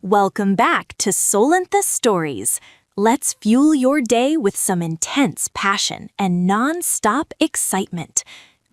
Welcome back to Solentha Stories. Let's fuel your day with some intense passion and non-stop excitement.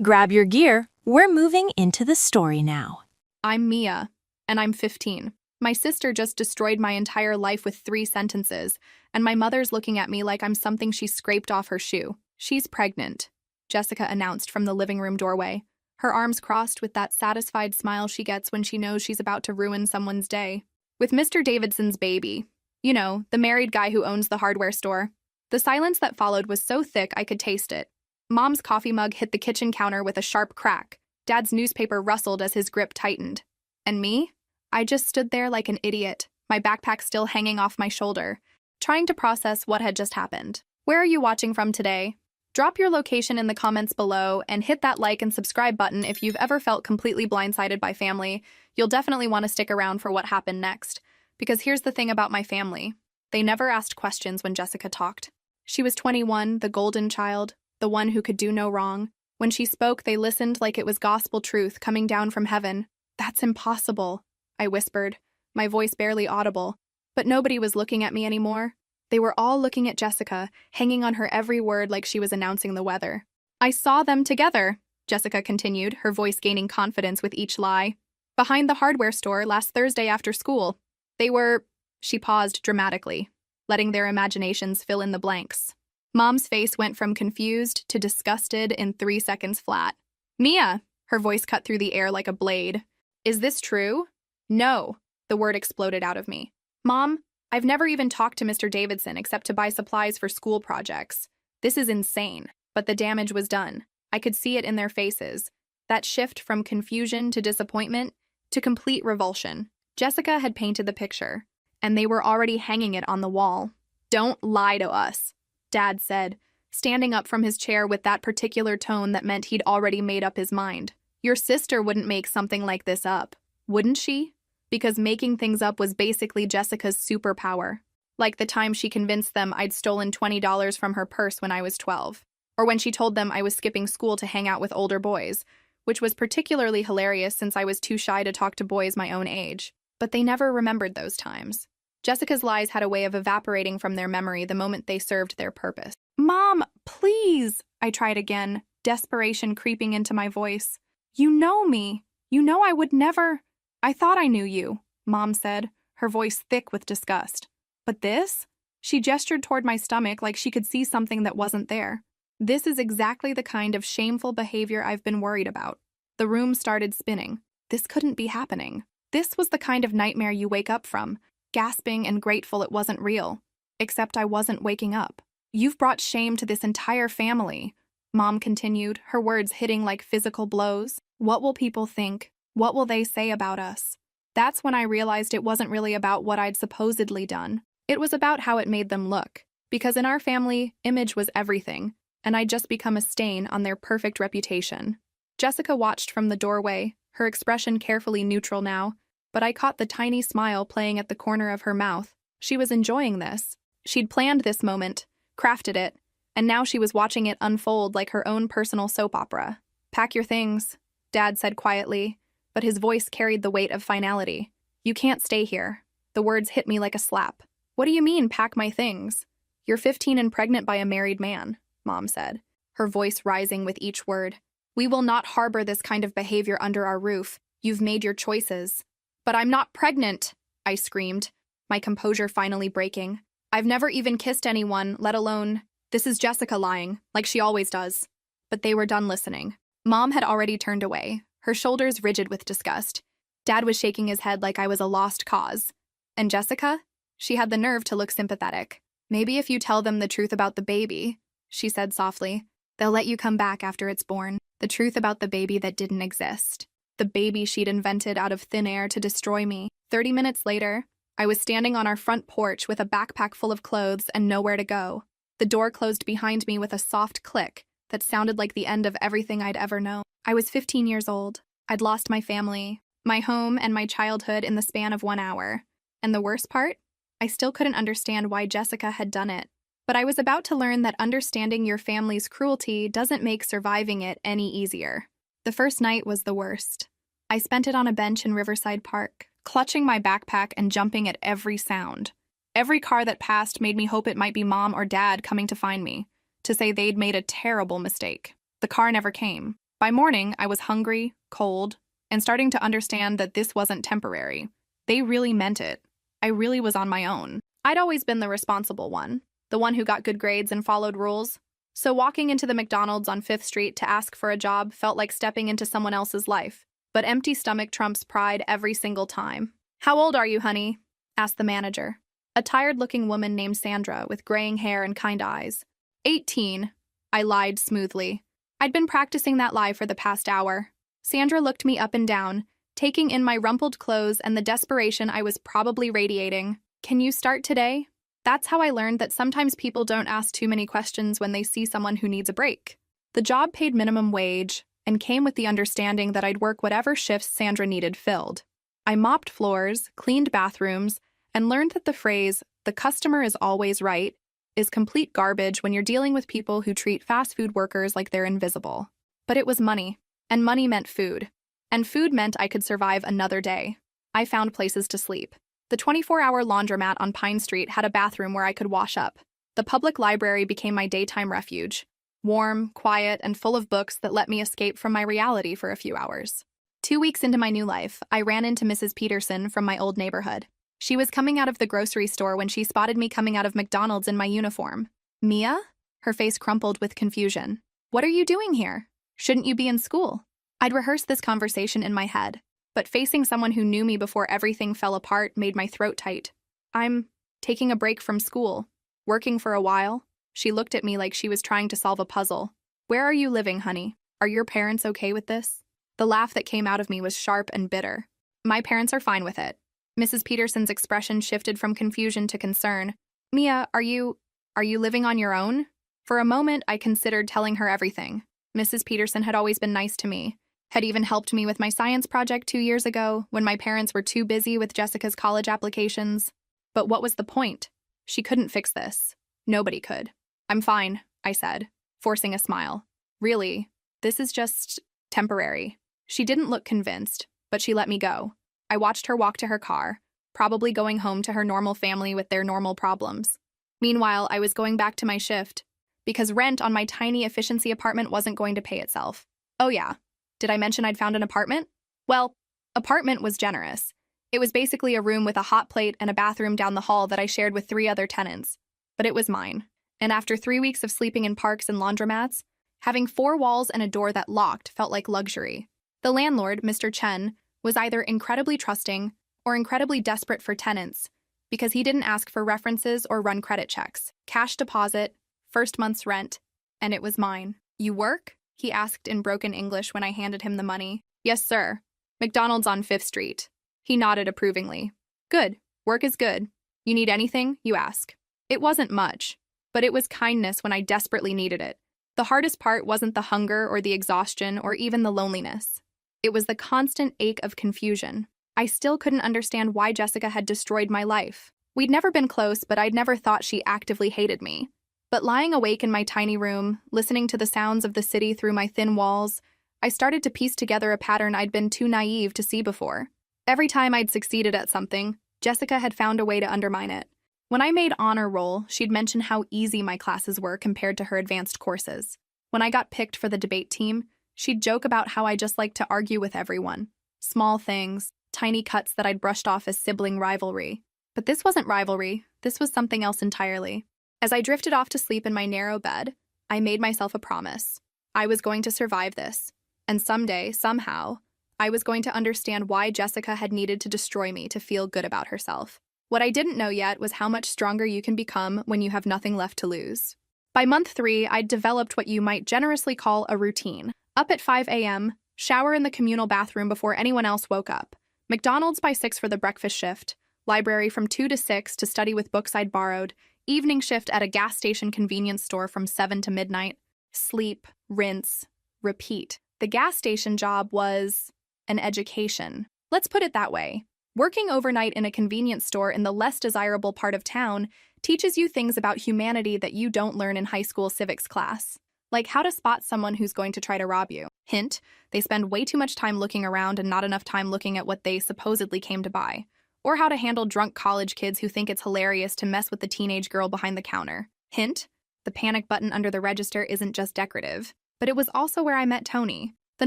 Grab your gear, we're moving into the story now. I'm Mia, and I'm 15. My sister just destroyed my entire life with 3 sentences, and my mother's looking at me like I'm something she scraped off her shoe. She's pregnant, Jessica announced from the living room doorway, her arms crossed with that satisfied smile she gets when she knows she's about to ruin someone's day. With Mr. Davidson's baby. You know, the married guy who owns the hardware store. The silence that followed was so thick I could taste it. Mom's coffee mug hit the kitchen counter with a sharp crack. Dad's newspaper rustled as his grip tightened. And me? I just stood there like an idiot, my backpack still hanging off my shoulder, trying to process what had just happened. Where are you watching from today? Drop your location in the comments below and hit that like and subscribe button if you've ever felt completely blindsided by family. You'll definitely want to stick around for what happened next. Because here's the thing about my family. They never asked questions when Jessica talked. She was 21, the golden child, the one who could do no wrong. When she spoke, they listened like it was gospel truth coming down from heaven. That's impossible, I whispered, my voice barely audible. But nobody was looking at me anymore. They were all looking at Jessica, hanging on her every word like she was announcing the weather. I saw them together, Jessica continued, her voice gaining confidence with each lie. Behind the hardware store last Thursday after school. They were... She paused dramatically, letting their imaginations fill in the blanks. Mom's face went from confused to disgusted in 3 seconds flat. Mia, her voice cut through the air like a blade. Is this true? No, the word exploded out of me. Mom, I've never even talked to Mr. Davidson except to buy supplies for school projects. This is insane, but the damage was done. I could see it in their faces. That shift from confusion to disappointment to complete revulsion. Jessica had painted the picture, and they were already hanging it on the wall. Don't lie to us, Dad said, standing up from his chair with that particular tone that meant he'd already made up his mind. Your sister wouldn't make something like this up, wouldn't she? Because making things up was basically Jessica's superpower. Like the time she convinced them I'd stolen $20 from her purse when I was 12. Or when she told them I was skipping school to hang out with older boys, which was particularly hilarious since I was too shy to talk to boys my own age. But they never remembered those times. Jessica's lies had a way of evaporating from their memory the moment they served their purpose. Mom, please, I tried again, desperation creeping into my voice. You know me. You know I would never... I thought I knew you, Mom said, her voice thick with disgust. But this? She gestured toward my stomach like she could see something that wasn't there. This is exactly the kind of shameful behavior I've been worried about. The room started spinning. This couldn't be happening. This was the kind of nightmare you wake up from, gasping and grateful it wasn't real. Except I wasn't waking up. You've brought shame to this entire family, Mom continued, her words hitting like physical blows. What will people think? What will they say about us? That's when I realized it wasn't really about what I'd supposedly done. It was about how it made them look. Because in our family, image was everything, and I'd just become a stain on their perfect reputation. Jessica watched from the doorway, her expression carefully neutral now, but I caught the tiny smile playing at the corner of her mouth. She was enjoying this. She'd planned this moment, crafted it, and now she was watching it unfold like her own personal soap opera. Pack your things, Dad said quietly, but his voice carried the weight of finality. You can't stay here. The words hit me like a slap. What do you mean, pack my things? You're 15 and pregnant by a married man, Mom said, her voice rising with each word. We will not harbor this kind of behavior under our roof. You've made your choices. But I'm not pregnant, I screamed, my composure finally breaking. I've never even kissed anyone, let alone... This is Jessica lying, like she always does. But they were done listening. Mom had already turned away, her shoulders rigid with disgust. Dad was shaking his head like I was a lost cause. And Jessica? She had the nerve to look sympathetic. Maybe if you tell them the truth about the baby, she said softly, they'll let you come back after it's born. The truth about the baby that didn't exist. The baby she'd invented out of thin air to destroy me. 30 minutes later, I was standing on our front porch with a backpack full of clothes and nowhere to go. The door closed behind me with a soft click that sounded like the end of everything I'd ever known. I was 15 years old. I'd lost my family, my home, and my childhood in the span of 1 hour. And the worst part? I still couldn't understand why Jessica had done it. But I was about to learn that understanding your family's cruelty doesn't make surviving it any easier. The first night was the worst. I spent it on a bench in Riverside Park, clutching my backpack and jumping at every sound. Every car that passed made me hope it might be Mom or Dad coming to find me, to say they'd made a terrible mistake. The car never came. By morning, I was hungry, cold, and starting to understand that this wasn't temporary. They really meant it. I really was on my own. I'd always been the responsible one, the one who got good grades and followed rules. So walking into the McDonald's on 5th Street to ask for a job felt like stepping into someone else's life. But empty stomach trumps pride every single time. "How old are you, honey?" asked the manager. A tired-looking woman named Sandra with graying hair and kind eyes. 18, I lied smoothly. I'd been practicing that lie for the past hour. Sandra looked me up and down, taking in my rumpled clothes and the desperation I was probably radiating. "Can you start today?" That's how I learned that sometimes people don't ask too many questions when they see someone who needs a break. The job paid minimum wage and came with the understanding that I'd work whatever shifts Sandra needed filled. I mopped floors, cleaned bathrooms, and learned that the phrase, "the customer is always right," is complete garbage when you're dealing with people who treat fast food workers like they're invisible. But it was money, and money meant food. And food meant I could survive another day. I found places to sleep. The 24-hour laundromat on Pine Street had a bathroom where I could wash up. The public library became my daytime refuge. Warm, quiet, and full of books that let me escape from my reality for a few hours. 2 weeks into my new life, I ran into Mrs. Peterson from my old neighborhood. She was coming out of the grocery store when she spotted me coming out of McDonald's in my uniform. "Mia?" Her face crumpled with confusion. "What are you doing here? Shouldn't you be in school?" I'd rehearsed this conversation in my head, but facing someone who knew me before everything fell apart made my throat tight. "I'm taking a break from school. Working for a while." She looked at me like she was trying to solve a puzzle. "Where are you living, honey? Are your parents okay with this?" The laugh that came out of me was sharp and bitter. "My parents are fine with it." Mrs. Peterson's expression shifted from confusion to concern. "Mia, are you living on your own?" For a moment, I considered telling her everything. Mrs. Peterson had always been nice to me, had even helped me with my science project 2 years ago when my parents were too busy with Jessica's college applications. But what was the point? She couldn't fix this. Nobody could. "I'm fine," I said, forcing a smile. "Really, this is just temporary." She didn't look convinced, but she let me go. I watched her walk to her car, probably going home to her normal family with their normal problems. Meanwhile, I was going back to my shift, because rent on my tiny efficiency apartment wasn't going to pay itself. Oh yeah, did I mention I'd found an apartment? Well, apartment was generous. It was basically a room with a hot plate and a bathroom down the hall that I shared with 3 other tenants. But it was mine. And after 3 weeks of sleeping in parks and laundromats, having 4 walls and a door that locked felt like luxury. The landlord, Mr. Chen, was either incredibly trusting or incredibly desperate for tenants because he didn't ask for references or run credit checks. Cash deposit, first month's rent, and it was mine. "You work?" he asked in broken English when I handed him the money. "Yes, sir. McDonald's on 5th Street. He nodded approvingly. "Good. Work is good. You need anything, you ask." It wasn't much, but it was kindness when I desperately needed it. The hardest part wasn't the hunger or the exhaustion or even the loneliness. It was the constant ache of confusion. I still couldn't understand why Jessica had destroyed my life. We'd never been close, but I'd never thought she actively hated me. But lying awake in my tiny room, listening to the sounds of the city through my thin walls, I started to piece together a pattern I'd been too naive to see before. Every time I'd succeeded at something, Jessica had found a way to undermine it. When I made honor roll, she'd mention how easy my classes were compared to her advanced courses. When I got picked for the debate team, she'd joke about how I just liked to argue with everyone. Small things, tiny cuts that I'd brushed off as sibling rivalry. But this wasn't rivalry, this was something else entirely. As I drifted off to sleep in my narrow bed, I made myself a promise. I was going to survive this. And someday, somehow, I was going to understand why Jessica had needed to destroy me to feel good about herself. What I didn't know yet was how much stronger you can become when you have nothing left to lose. By month 3, I'd developed what you might generously call a routine. Up at 5 a.m., shower in the communal bathroom before anyone else woke up. McDonald's by 6 for the breakfast shift. Library from 2 to 6 to study with books I'd borrowed. Evening shift at a gas station convenience store from 7 to midnight. Sleep, rinse, repeat. The gas station job was an education. Let's put it that way. Working overnight in a convenience store in the less desirable part of town teaches you things about humanity that you don't learn in high school civics class, like how to spot someone who's going to try to rob you. Hint, they spend way too much time looking around and not enough time looking at what they supposedly came to buy. Or how to handle drunk college kids who think it's hilarious to mess with the teenage girl behind the counter. Hint, the panic button under the register isn't just decorative, but it was also where I met Tony, the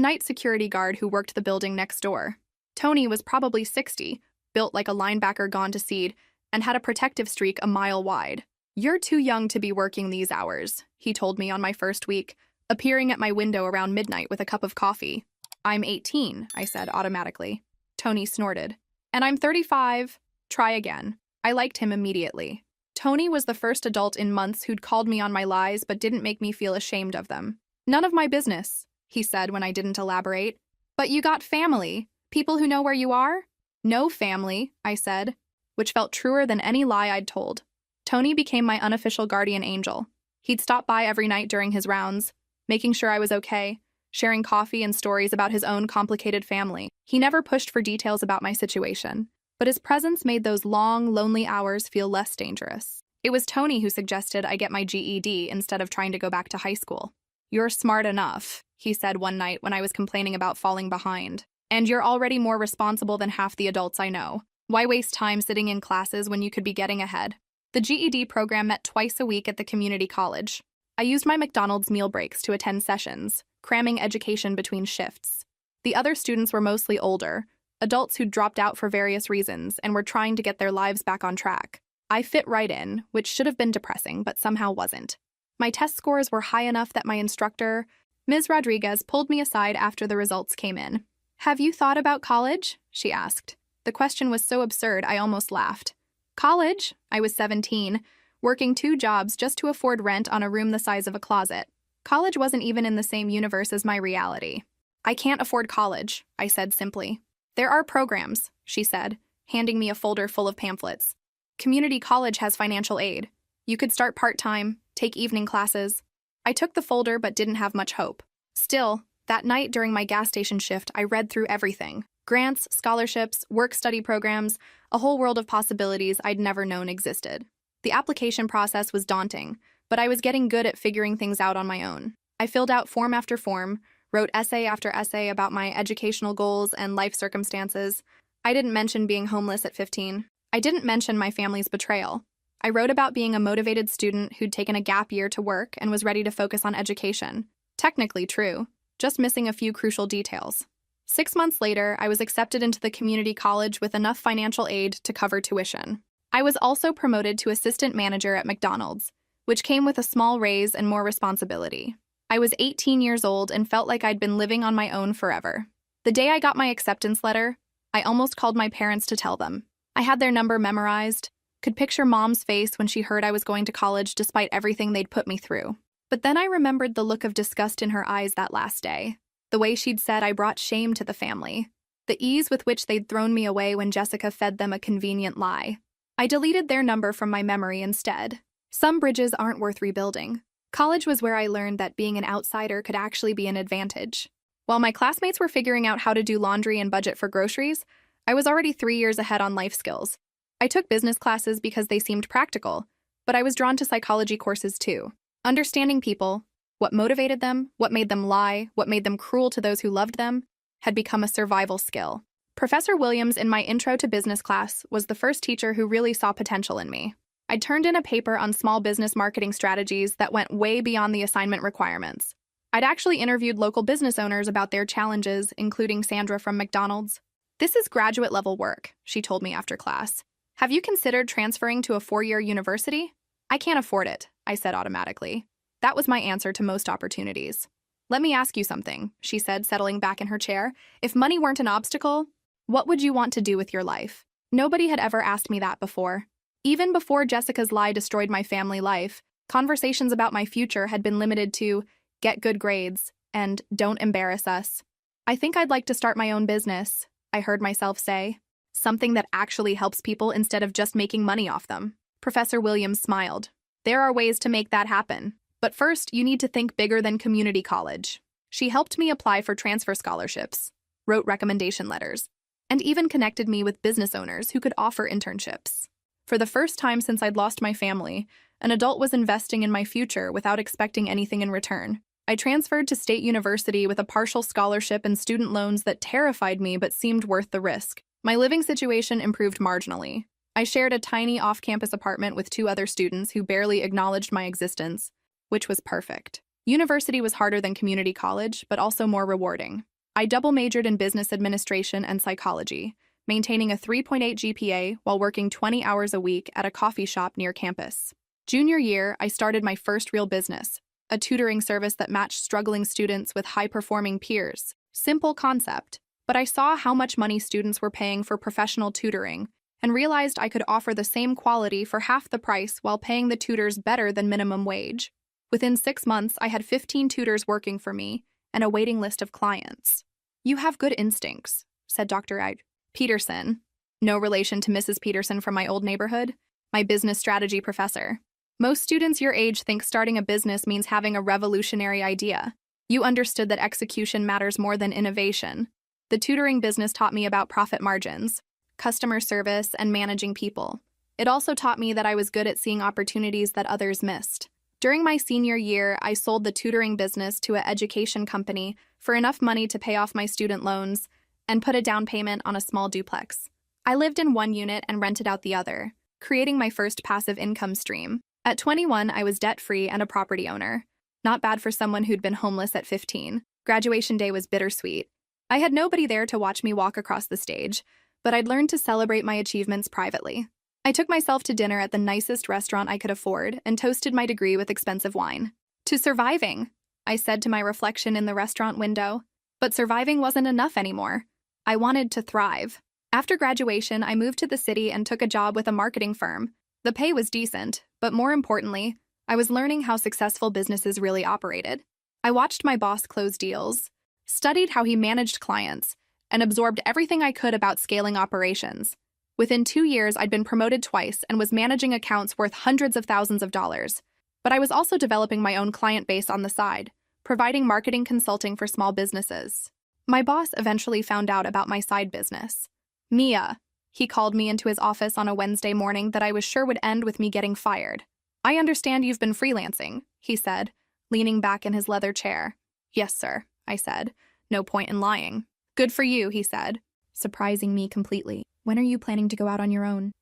night security guard who worked the building next door. Tony was probably 60, built like a linebacker gone to seed, and had a protective streak a mile wide. "You're too young to be working these hours," he told me on my first week, appearing at my window around midnight with a cup of coffee. "I'm 18, I said automatically. Tony snorted. "And I'm 35. Try again." I liked him immediately. Tony was the first adult in months who'd called me on my lies but didn't make me feel ashamed of them. "None of my business," he said when I didn't elaborate. "But you got family. People who know where you are?" "No family," I said, which felt truer than any lie I'd told. Tony became my unofficial guardian angel. He'd stop by every night during his rounds, making sure I was okay, sharing coffee and stories about his own complicated family. He never pushed for details about my situation, but his presence made those long, lonely hours feel less dangerous. It was Tony who suggested I get my GED instead of trying to go back to high school. "You're smart enough," he said one night when I was complaining about falling behind. "And you're already more responsible than half the adults I know. Why waste time sitting in classes when you could be getting ahead?" The GED program met twice a week at the community college. I used my McDonald's meal breaks to attend sessions, cramming education between shifts. The other students were mostly older, adults who'd dropped out for various reasons and were trying to get their lives back on track. I fit right in, which should have been depressing, but somehow wasn't. My test scores were high enough that my instructor, Ms. Rodriguez, pulled me aside after the results came in. "Have you thought about college?" she asked. The question was so absurd I almost laughed. College? I was 17, working 2 jobs just to afford rent on a room the size of a closet. College wasn't even in the same universe as my reality. "I can't afford college," I said simply. "There are programs," she said, handing me a folder full of pamphlets. "Community college has financial aid. You could start part-time, take evening classes." I took the folder but didn't have much hope. Still, that night during my gas station shift, I read through everything. Grants, scholarships, work-study programs, a whole world of possibilities I'd never known existed. The application process was daunting, but I was getting good at figuring things out on my own. I filled out form after form, wrote essay after essay about my educational goals and life circumstances. I didn't mention being homeless at 15. I didn't mention my family's betrayal. I wrote about being a motivated student who'd taken a gap year to work and was ready to focus on education. Technically true, just missing a few crucial details. 6 months later, I was accepted into the community college with enough financial aid to cover tuition. I was also promoted to assistant manager at McDonald's, which came with a small raise and more responsibility. I was 18 years old and felt like I'd been living on my own forever. The day I got my acceptance letter, I almost called my parents to tell them. I had their number memorized, could picture Mom's face when she heard I was going to college despite everything they'd put me through. But then I remembered the look of disgust in her eyes that last day. The way she'd said I brought shame to the family. The ease with which they'd thrown me away when Jessica fed them a convenient lie. I deleted their number from my memory instead. Some bridges aren't worth rebuilding. College was where I learned that being an outsider could actually be an advantage. While my classmates were figuring out how to do laundry and budget for groceries, I was already 3 years ahead on life skills. I took business classes because they seemed practical, but I was drawn to psychology courses too. Understanding people, what motivated them, what made them lie, what made them cruel to those who loved them, had become a survival skill. Professor Williams in my Intro to Business class was the first teacher who really saw potential in me. I'd turned in a paper on small business marketing strategies that went way beyond the assignment requirements. I'd actually interviewed local business owners about their challenges, including Sandra from McDonald's. "This is graduate-level work," she told me after class. "Have you considered transferring to a 4-year university?" "I can't afford it," I said automatically. That was my answer to most opportunities. "Let me ask you something," she said, settling back in her chair. "If money weren't an obstacle, what would you want to do with your life?" Nobody had ever asked me that before. Even before Jessica's lie destroyed my family life, conversations about my future had been limited to "get good grades" and "don't embarrass us." "I think I'd like to start my own business," I heard myself say. "Something that actually helps people instead of just making money off them." Professor Williams smiled. "There are ways to make that happen. But first, you need to think bigger than community college." She helped me apply for transfer scholarships, wrote recommendation letters, and even connected me with business owners who could offer internships. For the first time since I'd lost my family, an adult was investing in my future without expecting anything in return. I transferred to State University with a partial scholarship and student loans that terrified me but seemed worth the risk. My living situation improved marginally. I shared a tiny off-campus apartment with 2 other students who barely acknowledged my existence, which was perfect. University was harder than community college, but also more rewarding. I double majored in business administration and psychology, maintaining a 3.8 GPA while working 20 hours a week at a coffee shop near campus. Junior year, I started my first real business, a tutoring service that matched struggling students with high-performing peers. Simple concept, but I saw how much money students were paying for professional tutoring and realized I could offer the same quality for half the price while paying the tutors better than minimum wage. Within 6 months, I had 15 tutors working for me and a waiting list of clients. "You have good instincts," said Dr. Peterson. No relation to Mrs. Peterson from my old neighborhood, my business strategy professor. "Most students your age think starting a business means having a revolutionary idea. You understood that execution matters more than innovation. The tutoring business taught me about profit margins, customer service, and managing people. It also taught me that I was good at seeing opportunities that others missed. During my senior year, I sold the tutoring business to an education company for enough money to pay off my student loans and put a down payment on a small duplex. I lived in one unit and rented out the other, creating my first passive income stream. At 21, I was debt-free and a property owner. Not bad for someone who'd been homeless at 15. Graduation day was bittersweet. I had nobody there to watch me walk across the stage, but I'd learned to celebrate my achievements privately. I took myself to dinner at the nicest restaurant I could afford and toasted my degree with expensive wine. "To surviving," I said to my reflection in the restaurant window. But surviving wasn't enough anymore. I wanted to thrive. After graduation, I moved to the city and took a job with a marketing firm. The pay was decent, but more importantly, I was learning how successful businesses really operated. I watched my boss close deals, studied how he managed clients, and absorbed everything I could about scaling operations. Within 2 years, I'd been promoted twice and was managing accounts worth hundreds of thousands of dollars. But I was also developing my own client base on the side, providing marketing consulting for small businesses. My boss eventually found out about my side business. "Mia," he called me into his office on a Wednesday morning that I was sure would end with me getting fired. "I understand you've been freelancing," he said, leaning back in his leather chair. "Yes, sir," I said. No point in lying. "Good for you," he said, surprising me completely. "When are you planning to go out on your own?"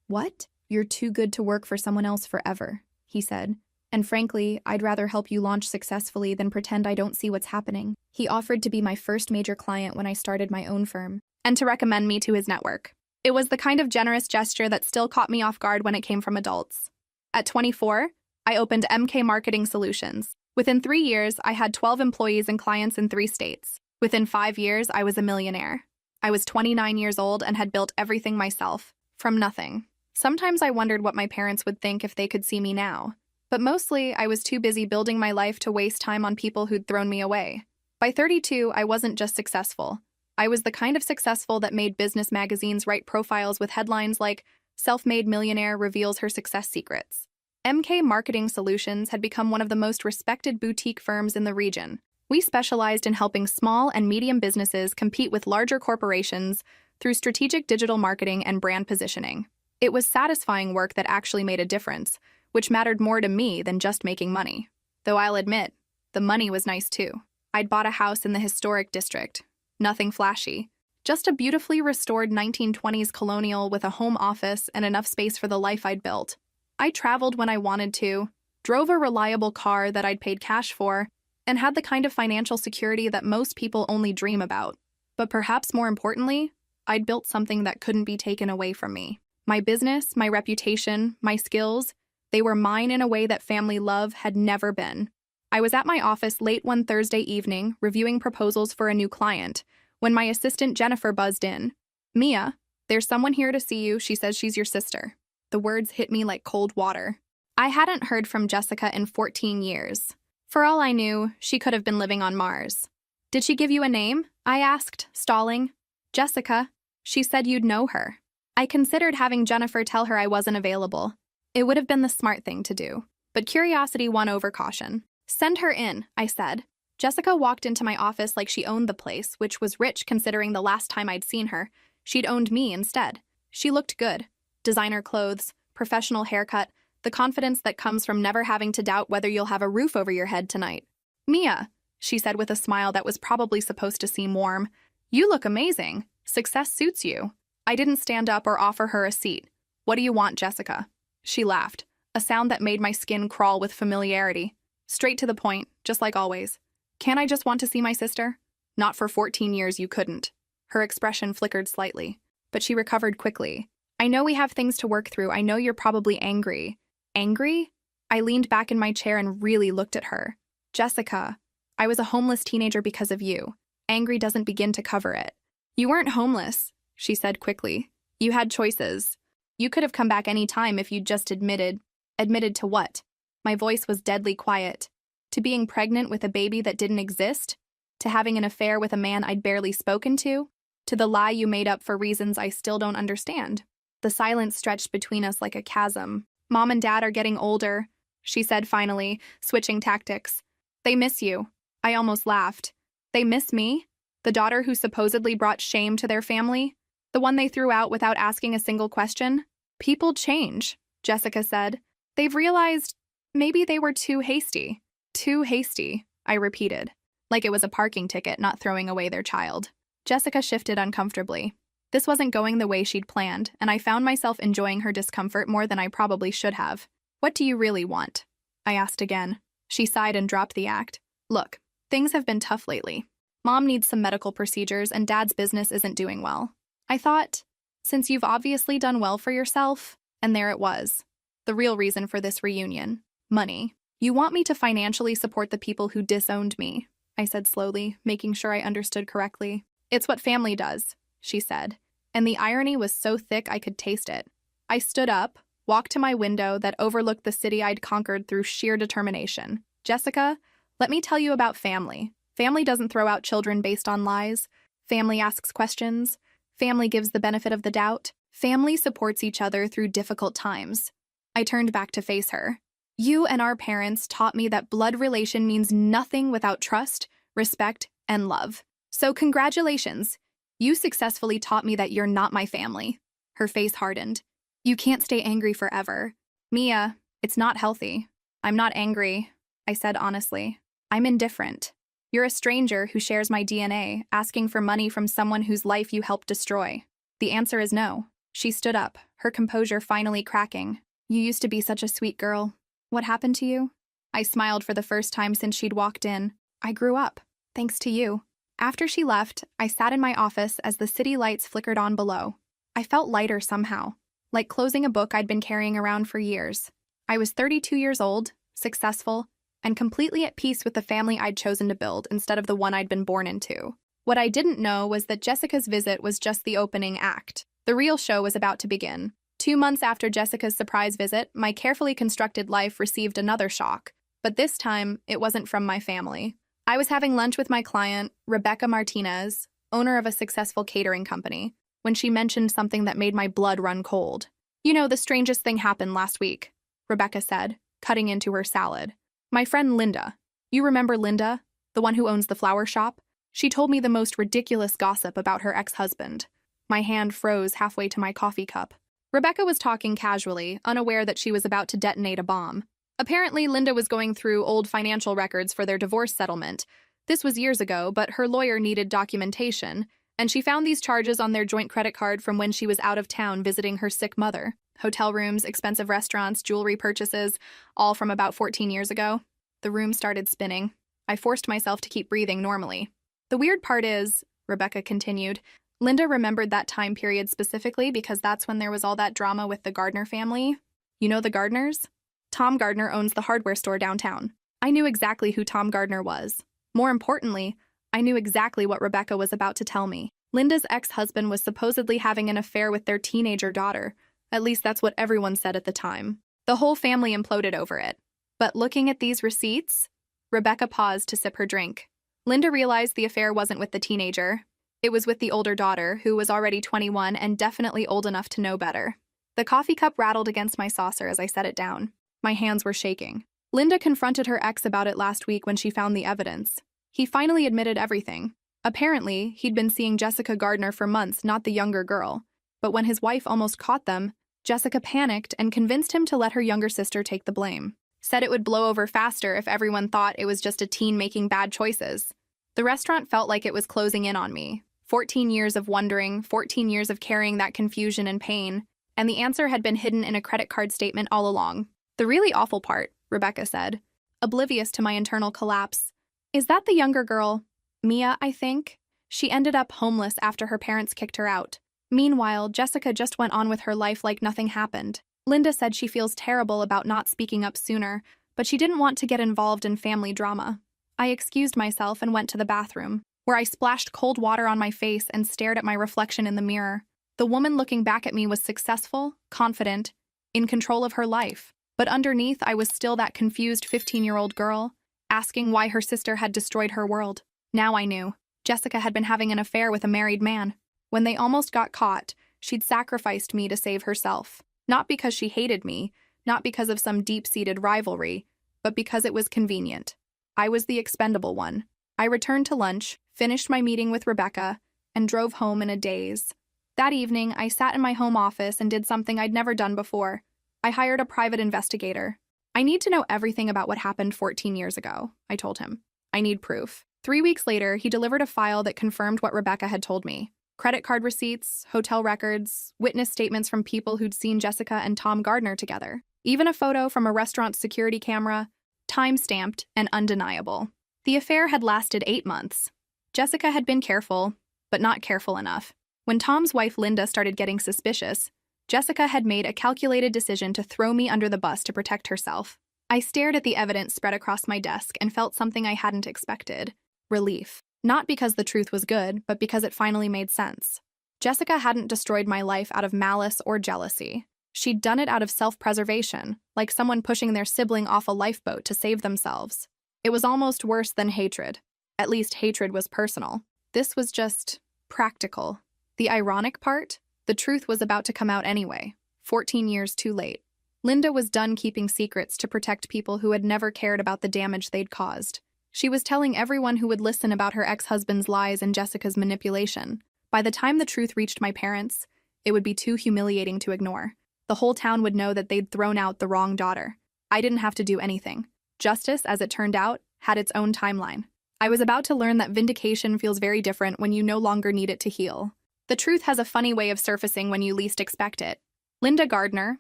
What? "You're too good to work for someone else forever," he said. "And frankly, I'd rather help you launch successfully than pretend I don't see what's happening." He offered to be my first major client when I started my own firm, and to recommend me to his network. It was the kind of generous gesture that still caught me off guard when it came from adults. At 24, I opened MK Marketing Solutions. Within 3 years, I had 12 employees and clients in 3 states. Within 5 years, I was a millionaire. I was 29 years old and had built everything myself, from nothing. Sometimes I wondered what my parents would think if they could see me now. But mostly, I was too busy building my life to waste time on people who'd thrown me away. By 32, I wasn't just successful. I was the kind of successful that made business magazines write profiles with headlines like, "Self-made millionaire reveals her success secrets." MK Marketing Solutions had become one of the most respected boutique firms in the region. We specialized in helping small and medium businesses compete with larger corporations through strategic digital marketing and brand positioning. It was satisfying work that actually made a difference, which mattered more to me than just making money. Though I'll admit, the money was nice too. I'd bought a house in the historic district. Nothing flashy. Just a beautifully restored 1920s colonial with a home office and enough space for the life I'd built. I traveled when I wanted to, drove a reliable car that I'd paid cash for, and had the kind of financial security that most people only dream about. But perhaps more importantly, I'd built something that couldn't be taken away from me. My business, my reputation, my skills, they were mine in a way that family love had never been. I was at my office late one Thursday evening, reviewing proposals for a new client, when my assistant Jennifer buzzed in. "Mia, there's someone here to see you. She says she's your sister." The words hit me like cold water. I hadn't heard from Jessica in 14 years. For all I knew, she could have been living on Mars. "Did she give you a name?" I asked, stalling. "Jessica. She said you'd know her." I considered having Jennifer tell her I wasn't available. It would have been the smart thing to do. But curiosity won over caution. "Send her in," I said. Jessica walked into my office like she owned the place, which was rich considering the last time I'd seen her. She'd owned me instead. She looked good. Designer clothes, professional haircut, the confidence that comes from never having to doubt whether you'll have a roof over your head tonight. Mia, she said with a smile that was probably supposed to seem warm, you look amazing. Success suits you. I didn't stand up or offer her a seat. What do you want, Jessica? She laughed, a sound that made my skin crawl with familiarity. Straight to the point, just like always. Can't I just want to see my sister? Not for 14 years you couldn't. Her expression flickered slightly, but she recovered quickly. I know we have things to work through. I know you're probably angry. Angry? I leaned back in my chair and really looked at her. Jessica, I was a homeless teenager because of you. Angry doesn't begin to cover it. You weren't homeless, she said quickly. You had choices. You could have come back any time if you'd just admitted. Admitted to what? My voice was deadly quiet. To being pregnant with a baby that didn't exist? To having an affair with a man I'd barely spoken to? To the lie you made up for reasons I still don't understand? The silence stretched between us like a chasm. Mom and Dad are getting older, she said finally, switching tactics. They miss you. I almost laughed. They miss me? The daughter who supposedly brought shame to their family? The one they threw out without asking a single question? People change, Jessica said. They've realized maybe they were too hasty. Too hasty, I repeated, like it was a parking ticket, not throwing away their child. Jessica shifted uncomfortably. This wasn't going the way she'd planned, and I found myself enjoying her discomfort more than I probably should have. What do you really want? I asked again. She sighed and dropped the act. Look, things have been tough lately. Mom needs some medical procedures, and Dad's business isn't doing well. I thought, since you've obviously done well for yourself, and there it was. The real reason for this reunion. Money. You want me to financially support the people who disowned me, I said slowly, making sure I understood correctly. It's what family does, she said, and the irony was so thick I could taste it. I stood up, walked to my window that overlooked the city I'd conquered through sheer determination. Jessica, let me tell you about family. Family doesn't throw out children based on lies. Family asks questions. Family gives the benefit of the doubt. Family supports each other through difficult times. I turned back to face her. You and our parents taught me that blood relation means nothing without trust, respect, and love. So congratulations. You successfully taught me that you're not my family. Her face hardened. You can't stay angry forever. Mia, it's not healthy. I'm not angry, I said honestly. I'm indifferent. You're a stranger who shares my DNA, asking for money from someone whose life you helped destroy. The answer is no. She stood up, her composure finally cracking. You used to be such a sweet girl. What happened to you? I smiled for the first time since she'd walked in. I grew up, thanks to you. After she left, I sat in my office as the city lights flickered on below. I felt lighter somehow, like closing a book I'd been carrying around for years. I was 32 years old, successful, and completely at peace with the family I'd chosen to build instead of the one I'd been born into. What I didn't know was that Jessica's visit was just the opening act. The real show was about to begin. 2 months after Jessica's surprise visit, my carefully constructed life received another shock. But this time, it wasn't from my family. I was having lunch with my client, Rebecca Martinez, owner of a successful catering company, when she mentioned something that made my blood run cold. You know, the strangest thing happened last week, Rebecca said, cutting into her salad. My friend Linda. You remember Linda, the one who owns the flower shop? She told me the most ridiculous gossip about her ex-husband. My hand froze halfway to my coffee cup. Rebecca was talking casually, unaware that she was about to detonate a bomb. Apparently, Linda was going through old financial records for their divorce settlement. This was years ago, but her lawyer needed documentation, and she found these charges on their joint credit card from when she was out of town visiting her sick mother. Hotel rooms, expensive restaurants, jewelry purchases, all from about 14 years ago. The room started spinning. I forced myself to keep breathing normally. The weird part is, Rebecca continued, Linda remembered that time period specifically because that's when there was all that drama with the Gardner family. You know the Gardners? Tom Gardner owns the hardware store downtown. I knew exactly who Tom Gardner was. More importantly, I knew exactly what Rebecca was about to tell me. Linda's ex-husband was supposedly having an affair with their teenager daughter. At least that's what everyone said at the time. The whole family imploded over it. But looking at these receipts, Rebecca paused to sip her drink. Linda realized the affair wasn't with the teenager. It was with the older daughter, who was already 21 and definitely old enough to know better. The coffee cup rattled against my saucer as I set it down. My hands were shaking. Linda confronted her ex about it last week when she found the evidence. He finally admitted everything. Apparently, he'd been seeing Jessica Gardner for months, not the younger girl. But when his wife almost caught them, Jessica panicked and convinced him to let her younger sister take the blame. Said it would blow over faster if everyone thought it was just a teen making bad choices. The restaurant felt like it was closing in on me. 14 years of wondering, 14 years of carrying that confusion and pain, and the answer had been hidden in a credit card statement all along. The really awful part, Rebecca said, oblivious to my internal collapse. Is that the younger girl? Mia, I think? She ended up homeless after her parents kicked her out. Meanwhile, Jessica just went on with her life like nothing happened. Linda said she feels terrible about not speaking up sooner, but she didn't want to get involved in family drama. I excused myself and went to the bathroom, where I splashed cold water on my face and stared at my reflection in the mirror. The woman looking back at me was successful, confident, in control of her life. But underneath, I was still that confused 15-year-old girl, asking why her sister had destroyed her world. Now I knew. Jessica had been having an affair with a married man. When they almost got caught, she'd sacrificed me to save herself. Not because she hated me, not because of some deep-seated rivalry, but because it was convenient. I was the expendable one. I returned to lunch, finished my meeting with Rebecca, and drove home in a daze. That evening, I sat in my home office and did something I'd never done before. I hired a private investigator. I need to know everything about what happened 14 years ago, I told him. I need proof. 3 weeks later, he delivered a file that confirmed what Rebecca had told me. Credit card receipts, hotel records, witness statements from people who'd seen Jessica and Tom Gardner together. Even a photo from a restaurant's security camera, time-stamped and undeniable. The affair had lasted 8 months. Jessica had been careful, but not careful enough. When Tom's wife Linda started getting suspicious, Jessica had made a calculated decision to throw me under the bus to protect herself. I stared at the evidence spread across my desk and felt something I hadn't expected. Relief. Not because the truth was good, but because it finally made sense. Jessica hadn't destroyed my life out of malice or jealousy. She'd done it out of self-preservation, like someone pushing their sibling off a lifeboat to save themselves. It was almost worse than hatred. At least hatred was personal. This was just practical. The ironic part? The truth was about to come out anyway, 14 years too late. Linda was done keeping secrets to protect people who had never cared about the damage they'd caused. She was telling everyone who would listen about her ex-husband's lies and Jessica's manipulation. By the time the truth reached my parents, it would be too humiliating to ignore. The whole town would know that they'd thrown out the wrong daughter. I didn't have to do anything. Justice, as it turned out, had its own timeline. I was about to learn that vindication feels very different when you no longer need it to heal. The truth has a funny way of surfacing when you least expect it. Linda Gardner,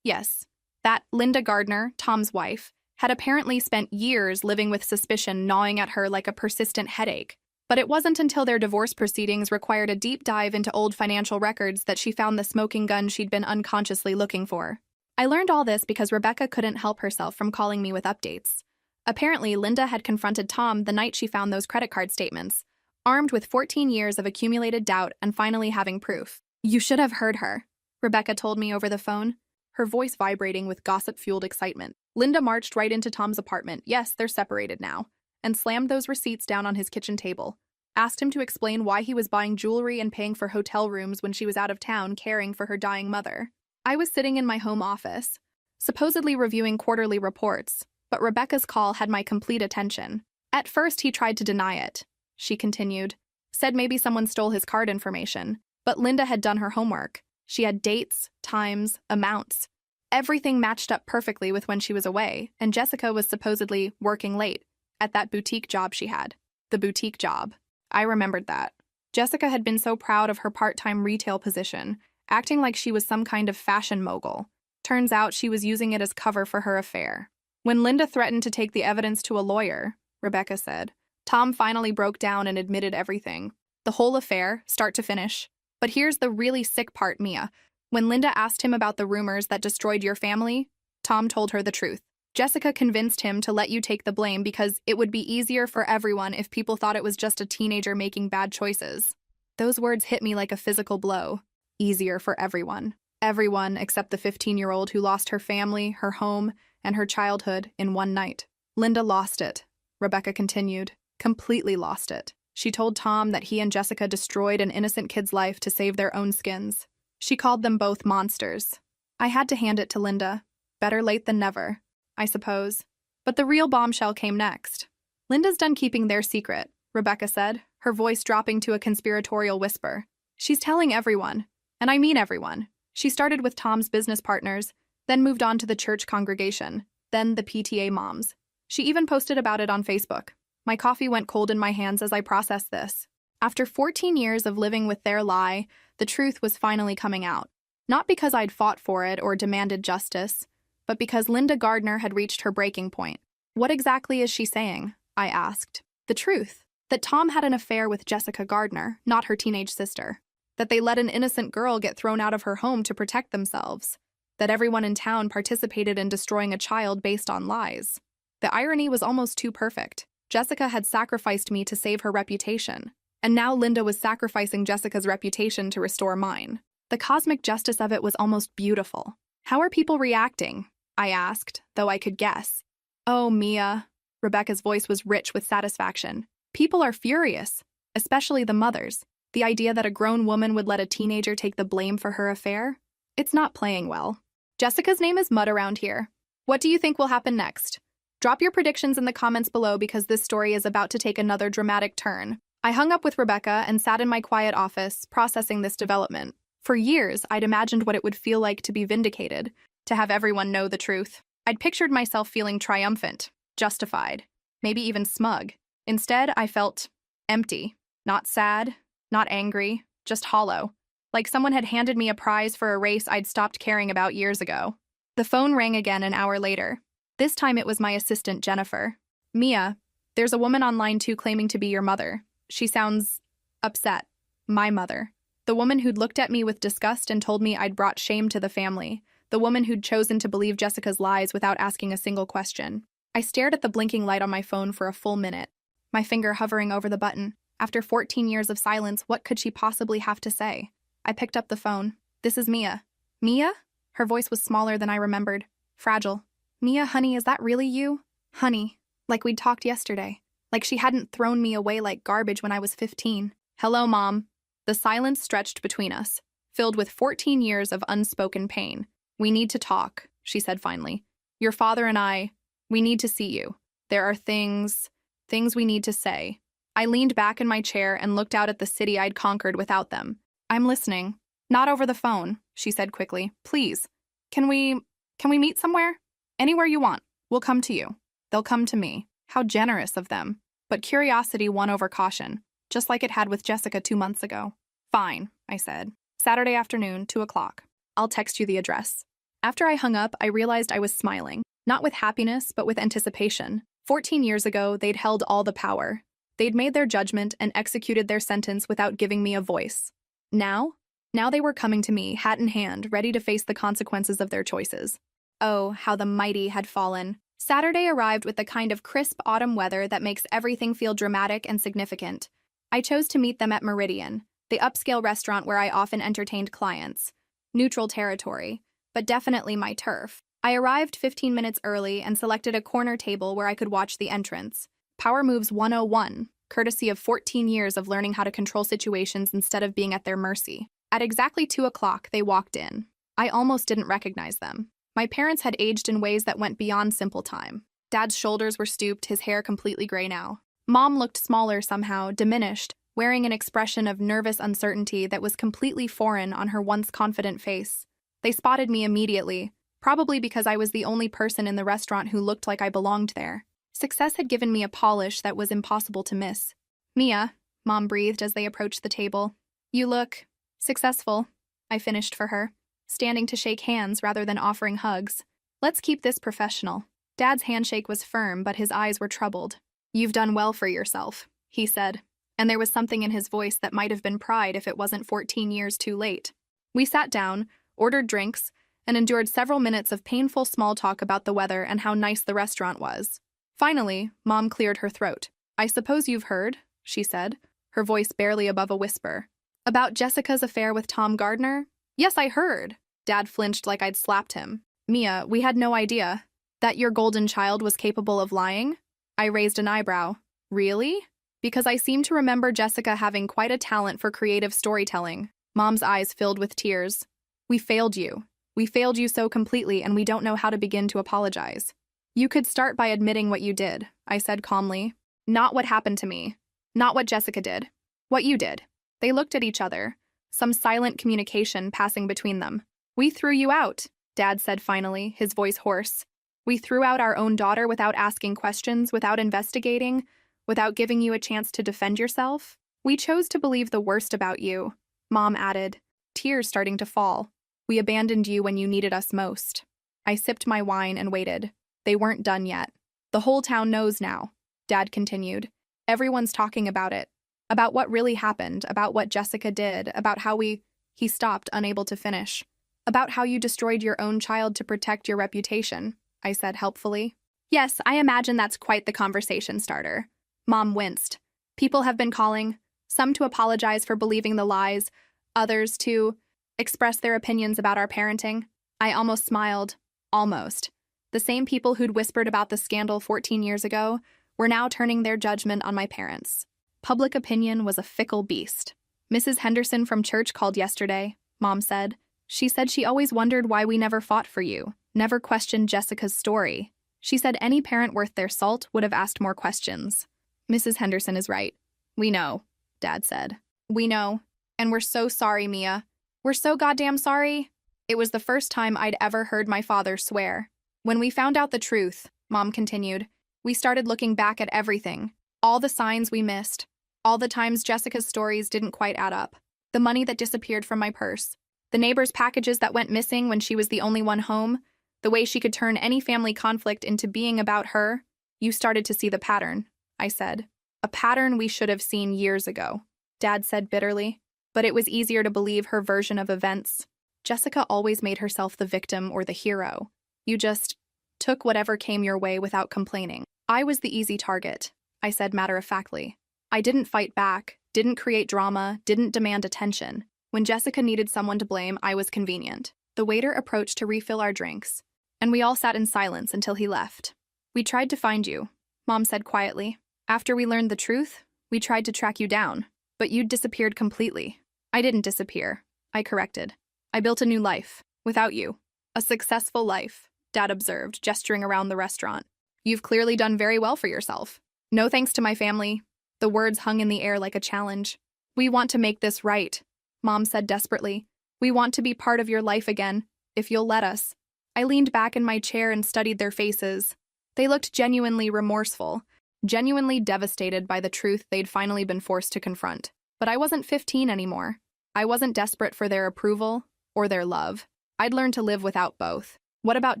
yes, that Linda Gardner, Tom's wife, had apparently spent years living with suspicion gnawing at her like a persistent headache. But it wasn't until their divorce proceedings required a deep dive into old financial records that she found the smoking gun she'd been unconsciously looking for. I learned all this because Rebecca couldn't help herself from calling me with updates. Apparently, Linda had confronted Tom the night she found those credit card statements, armed with 14 years of accumulated doubt and finally having proof. "You should have heard her," Rebecca told me over the phone, her voice vibrating with gossip-fueled excitement. Linda marched right into Tom's apartment, yes, they're separated now, and slammed those receipts down on his kitchen table. Asked him to explain why he was buying jewelry and paying for hotel rooms when she was out of town caring for her dying mother. I was sitting in my home office, supposedly reviewing quarterly reports, but Rebecca's call had my complete attention. At first, he tried to deny it, she continued. Said maybe someone stole his card information, but Linda had done her homework. She had dates, times, amounts. Everything matched up perfectly with when she was away, and Jessica was supposedly working late at that boutique job she had. The boutique job. I remembered that. Jessica had been so proud of her part-time retail position, acting like she was some kind of fashion mogul. Turns out she was using it as cover for her affair. When Linda threatened to take the evidence to a lawyer, Rebecca said, Tom finally broke down and admitted everything. The whole affair, start to finish. But here's the really sick part, Mia. When Linda asked him about the rumors that destroyed your family, Tom told her the truth. Jessica convinced him to let you take the blame because it would be easier for everyone if people thought it was just a teenager making bad choices. Those words hit me like a physical blow. Easier for everyone. Everyone except the 15-year-old who lost her family, her home, and her childhood in one night. Linda lost it, Rebecca continued. Completely lost it. She told Tom that he and Jessica destroyed an innocent kid's life to save their own skins. She called them both monsters. I had to hand it to Linda. Better late than never, I suppose. But the real bombshell came next. Linda's done keeping their secret, Rebecca said, her voice dropping to a conspiratorial whisper. She's telling everyone, and I mean everyone. She started with Tom's business partners, then moved on to the church congregation. then the PTA moms. She even posted about it on Facebook. My coffee went cold in my hands as I processed this. After 14 years of living with their lie, the truth was finally coming out. Not because I'd fought for it or demanded justice, but because Linda Gardner had reached her breaking point. What exactly is she saying? I asked. The truth. That Tom had an affair with Jessica Gardner, not her teenage sister. That they let an innocent girl get thrown out of her home to protect themselves. That everyone in town participated in destroying a child based on lies. The irony was almost too perfect. Jessica had sacrificed me to save her reputation, and now Linda was sacrificing Jessica's reputation to restore mine. The cosmic justice of it was almost beautiful. How are people reacting? I asked, though I could guess. Oh, Mia. Rebecca's voice was rich with satisfaction. People are furious, especially the mothers. The idea that a grown woman would let a teenager take the blame for her affair? It's not playing well. Jessica's name is mud around here. What do you think will happen next? Drop your predictions in the comments below because this story is about to take another dramatic turn. I hung up with Rebecca and sat in my quiet office, processing this development. For years, I'd imagined what it would feel like to be vindicated, to have everyone know the truth. I'd pictured myself feeling triumphant, justified, maybe even smug. Instead, I felt empty. Not sad, not angry, just hollow. Like someone had handed me a prize for a race I'd stopped caring about years ago. The phone rang again an hour later. This time it was my assistant, Jennifer. Mia, there's a woman online too claiming to be your mother. She sounds upset. My mother. The woman who'd looked at me with disgust and told me I'd brought shame to the family. The woman who'd chosen to believe Jessica's lies without asking a single question. I stared at the blinking light on my phone for a full minute, my finger hovering over the button. After 14 years of silence, what could she possibly have to say? I picked up the phone. This is Mia. Mia? Her voice was smaller than I remembered. Fragile. Mia, honey, is that really you? Honey. Like we'd talked yesterday. Like she hadn't thrown me away like garbage when I was 15. Hello, Mom. The silence stretched between us, filled with 14 years of unspoken pain. We need to talk, she said finally. Your father and I, we need to see you. There are things we need to say. I leaned back in my chair and looked out at the city I'd conquered without them. I'm listening. Not over the phone, she said quickly. Please. Can we meet somewhere? Anywhere you want. We'll come to you. They'll come to me. How generous of them. But curiosity won over caution, just like it had with Jessica 2 months ago. Fine, I said. Saturday afternoon, 2 o'clock. I'll text you the address. After I hung up, I realized I was smiling, not with happiness, but with anticipation. 14 years ago, they'd held all the power. They'd made their judgment and executed their sentence without giving me a voice. Now they were coming to me, hat in hand, ready to face the consequences of their choices. Oh, how the mighty had fallen. Saturday arrived with the kind of crisp autumn weather that makes everything feel dramatic and significant. I chose to meet them at Meridian, the upscale restaurant where I often entertained clients. Neutral territory, but definitely my turf. I arrived 15 minutes early and selected a corner table where I could watch the entrance. Power Moves 101, courtesy of 14 years of learning how to control situations instead of being at their mercy. At exactly 2 o'clock, they walked in. I almost didn't recognize them. My parents had aged in ways that went beyond simple time. Dad's shoulders were stooped, his hair completely gray now. Mom looked smaller somehow, diminished, wearing an expression of nervous uncertainty that was completely foreign on her once confident face. They spotted me immediately, probably because I was the only person in the restaurant who looked like I belonged there. Success had given me a polish that was impossible to miss. Mia, Mom breathed as they approached the table. You look successful, I finished for her, standing to shake hands rather than offering hugs. Let's keep this professional. Dad's handshake was firm, but his eyes were troubled. You've done well for yourself, he said, and there was something in his voice that might have been pride if it wasn't 14 years too late. We sat down, ordered drinks, and endured several minutes of painful small talk about the weather and how nice the restaurant was. Finally, Mom cleared her throat. I suppose you've heard, she said, her voice barely above a whisper. About Jessica's affair with Tom Gardner? Yes, I heard. Dad flinched like I'd slapped him. Mia, we had no idea. That your golden child was capable of lying? I raised an eyebrow. Really? Because I seem to remember Jessica having quite a talent for creative storytelling. Mom's eyes filled with tears. We failed you. We failed you so completely, and we don't know how to begin to apologize. You could start by admitting what you did, I said calmly. Not what happened to me. Not what Jessica did. What you did. They looked at each other, some silent communication passing between them. We threw you out, Dad said finally, his voice hoarse. We threw out our own daughter without asking questions, without investigating, without giving you a chance to defend yourself. We chose to believe the worst about you," Mom added, tears starting to fall. "We abandoned you when you needed us most." I sipped my wine and waited. They weren't done yet. "The whole town knows now," Dad continued. "Everyone's talking about it. About what really happened, about what Jessica did, about how we—" He stopped, unable to finish. "About how you destroyed your own child to protect your reputation," I said helpfully. "Yes, I imagine that's quite the conversation starter." Mom winced. "People have been calling, some to apologize for believing the lies, others to express their opinions about our parenting." I almost smiled. Almost. The same people who'd whispered about the scandal 14 years ago were now turning their judgment on my parents. Public opinion was a fickle beast. "Mrs. Henderson from church called yesterday," Mom said. "She said she always wondered why we never fought for you, never questioned Jessica's story. She said any parent worth their salt would have asked more questions." "Mrs. Henderson is right. We know," Dad said. "We know. And we're so sorry, Mia. We're so goddamn sorry." It was the first time I'd ever heard my father swear. "When we found out the truth," Mom continued, "we started looking back at everything. All the signs we missed. All the times Jessica's stories didn't quite add up. The money that disappeared from my purse. The neighbor's packages that went missing when she was the only one home. The way she could turn any family conflict into being about her. You started to see the pattern," I said. "A pattern we should have seen years ago," Dad said bitterly. "But it was easier to believe her version of events. Jessica always made herself the victim or the hero. You just took whatever came your way without complaining. I was the easy target," I said matter-of-factly. "I didn't fight back, didn't create drama, didn't demand attention. When Jessica needed someone to blame, I was convenient." The waiter approached to refill our drinks, and we all sat in silence until he left. "We tried to find you," Mom said quietly. "After we learned the truth, we tried to track you down, but you'd disappeared completely." "I didn't disappear," I corrected. "I built a new life, without you. A successful life," Dad observed, gesturing around the restaurant. "You've clearly done very well for yourself. No thanks to my family." The words hung in the air like a challenge. "We want to make this right," Mom said desperately. "We want to be part of your life again, if you'll let us." I leaned back in my chair and studied their faces. They looked genuinely remorseful, genuinely devastated by the truth they'd finally been forced to confront. But I wasn't 15 anymore. I wasn't desperate for their approval or their love. I'd learned to live without both. "What about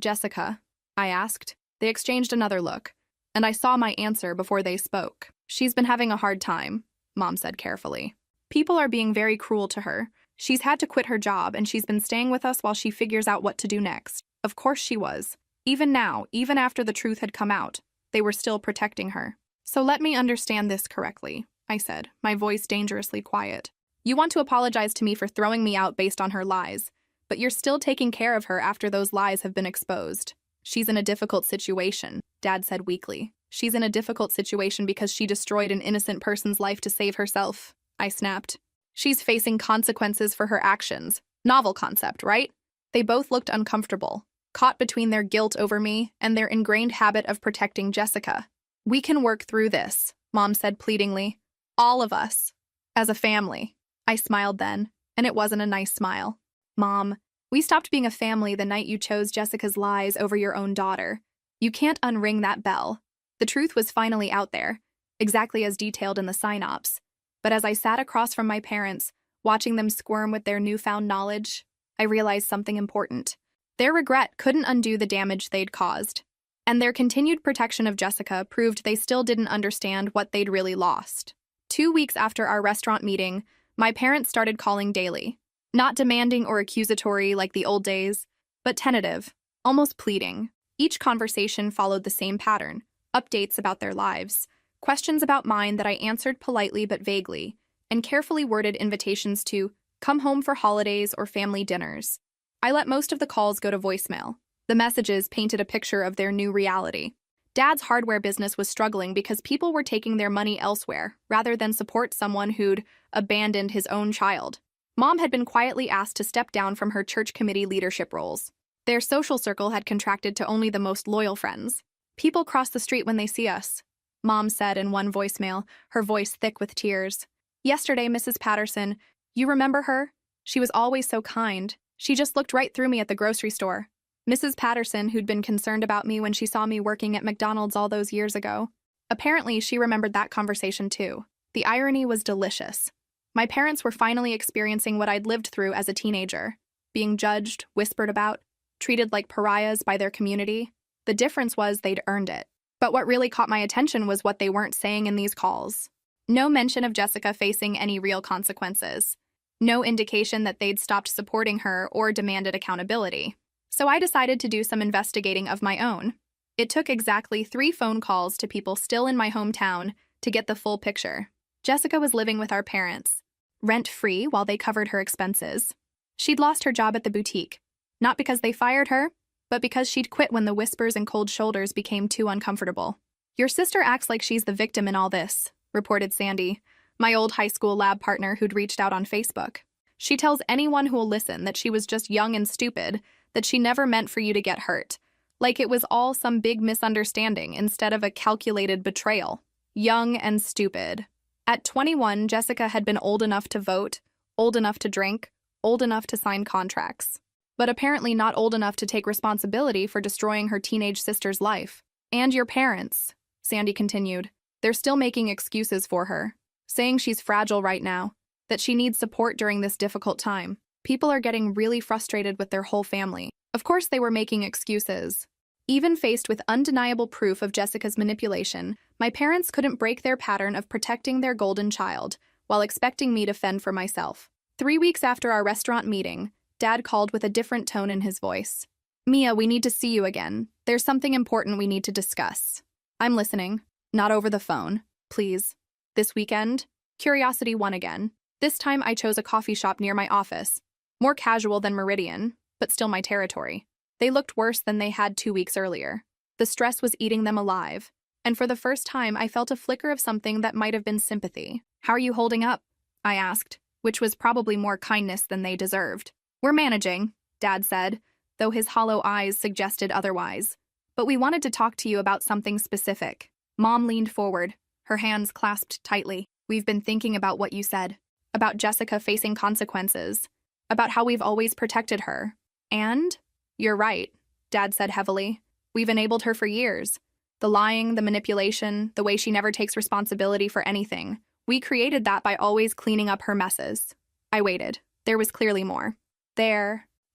Jessica?" I asked. They exchanged another look, and I saw my answer before they spoke. "She's been having a hard time," Mom said carefully. "People are being very cruel to her. She's had to quit her job, and she's been staying with us while she figures out what to do next." Of course she was. Even now, even after the truth had come out, they were still protecting her. "So let me understand this correctly," I said, my voice dangerously quiet. "You want to apologize to me for throwing me out based on her lies, but you're still taking care of her after those lies have been exposed." "She's in a difficult situation," Dad said weakly. "She's in a difficult situation because she destroyed an innocent person's life to save herself," I snapped. "She's facing consequences for her actions. Novel concept, right?" They both looked uncomfortable, caught between their guilt over me and their ingrained habit of protecting Jessica. "We can work through this," Mom said pleadingly. "All of us. As a family." I smiled then, and it wasn't a nice smile. "Mom, we stopped being a family the night you chose Jessica's lies over your own daughter. You can't unring that bell." The truth was finally out there, exactly as detailed in the synopsis. But as I sat across from my parents, watching them squirm with their newfound knowledge, I realized something important. Their regret couldn't undo the damage they'd caused, and their continued protection of Jessica proved they still didn't understand what they'd really lost. 2 weeks after our restaurant meeting, my parents started calling daily. Not demanding or accusatory like the old days, but tentative, almost pleading. Each conversation followed the same pattern: updates about their lives, questions about mine that I answered politely but vaguely, and carefully worded invitations to come home for holidays or family dinners. I let most of the calls go to voicemail. The messages painted a picture of their new reality. Dad's hardware business was struggling because people were taking their money elsewhere rather than support someone who'd abandoned his own child. Mom had been quietly asked to step down from her church committee leadership roles. Their social circle had contracted to only the most loyal friends. "People cross the street when they see us," Mom said in one voicemail, her voice thick with tears. "Yesterday, Mrs. Patterson, you remember her? She was always so kind. She just looked right through me at the grocery store. Mrs. Patterson, who'd been concerned about me when she saw me working at McDonald's all those years ago. Apparently, she remembered that conversation too. The irony was delicious. My parents were finally experiencing what I'd lived through as a teenager, being judged, whispered about, treated like pariahs by their community. The difference was they'd earned it. But what really caught my attention was what they weren't saying in these calls. No mention of Jessica facing any real consequences. No indication that they'd stopped supporting her or demanded accountability. So I decided to do some investigating of my own. It took exactly 3 phone calls to people still in my hometown to get the full picture. Jessica was living with our parents, rent-free while they covered her expenses. She'd lost her job at the boutique, not because they fired her, but because she'd quit when the whispers and cold shoulders became too uncomfortable. "Your sister acts like she's the victim in all this," reported Sandy, my old high school lab partner who'd reached out on Facebook. "She tells anyone who'll listen that she was just young and stupid, that she never meant for you to get hurt. Like it was all some big misunderstanding instead of a calculated betrayal. Young and stupid." At 21, Jessica had been old enough to vote, old enough to drink, old enough to sign contracts, but apparently not old enough to take responsibility for destroying her teenage sister's life. "And your parents," Sandy continued. "They're still making excuses for her, saying she's fragile right now, that she needs support during this difficult time. People are getting really frustrated with their whole family." Of course they were making excuses. Even faced with undeniable proof of Jessica's manipulation, my parents couldn't break their pattern of protecting their golden child while expecting me to fend for myself. 3 weeks after our restaurant meeting, Dad called with a different tone in his voice. "Mia, we need to see you again. There's something important we need to discuss." "I'm listening." "Not over the phone, please." "This weekend?" Curiosity won again. This time I chose a coffee shop near my office. More casual than Meridian, but still my territory. They looked worse than they had 2 weeks earlier. The stress was eating them alive, and for the first time I felt a flicker of something that might have been sympathy. "How are you holding up?" I asked, which was probably more kindness than they deserved. "We're managing," Dad said, though his hollow eyes suggested otherwise. "But we wanted to talk to you about something specific." Mom leaned forward, her hands clasped tightly. "We've been thinking about what you said, about Jessica facing consequences, about how we've always protected her. And you're right," Dad said heavily. "We've enabled her for years. The lying, the manipulation, the way she never takes responsibility for anything. We created that by always cleaning up her messes." I waited. There was clearly more.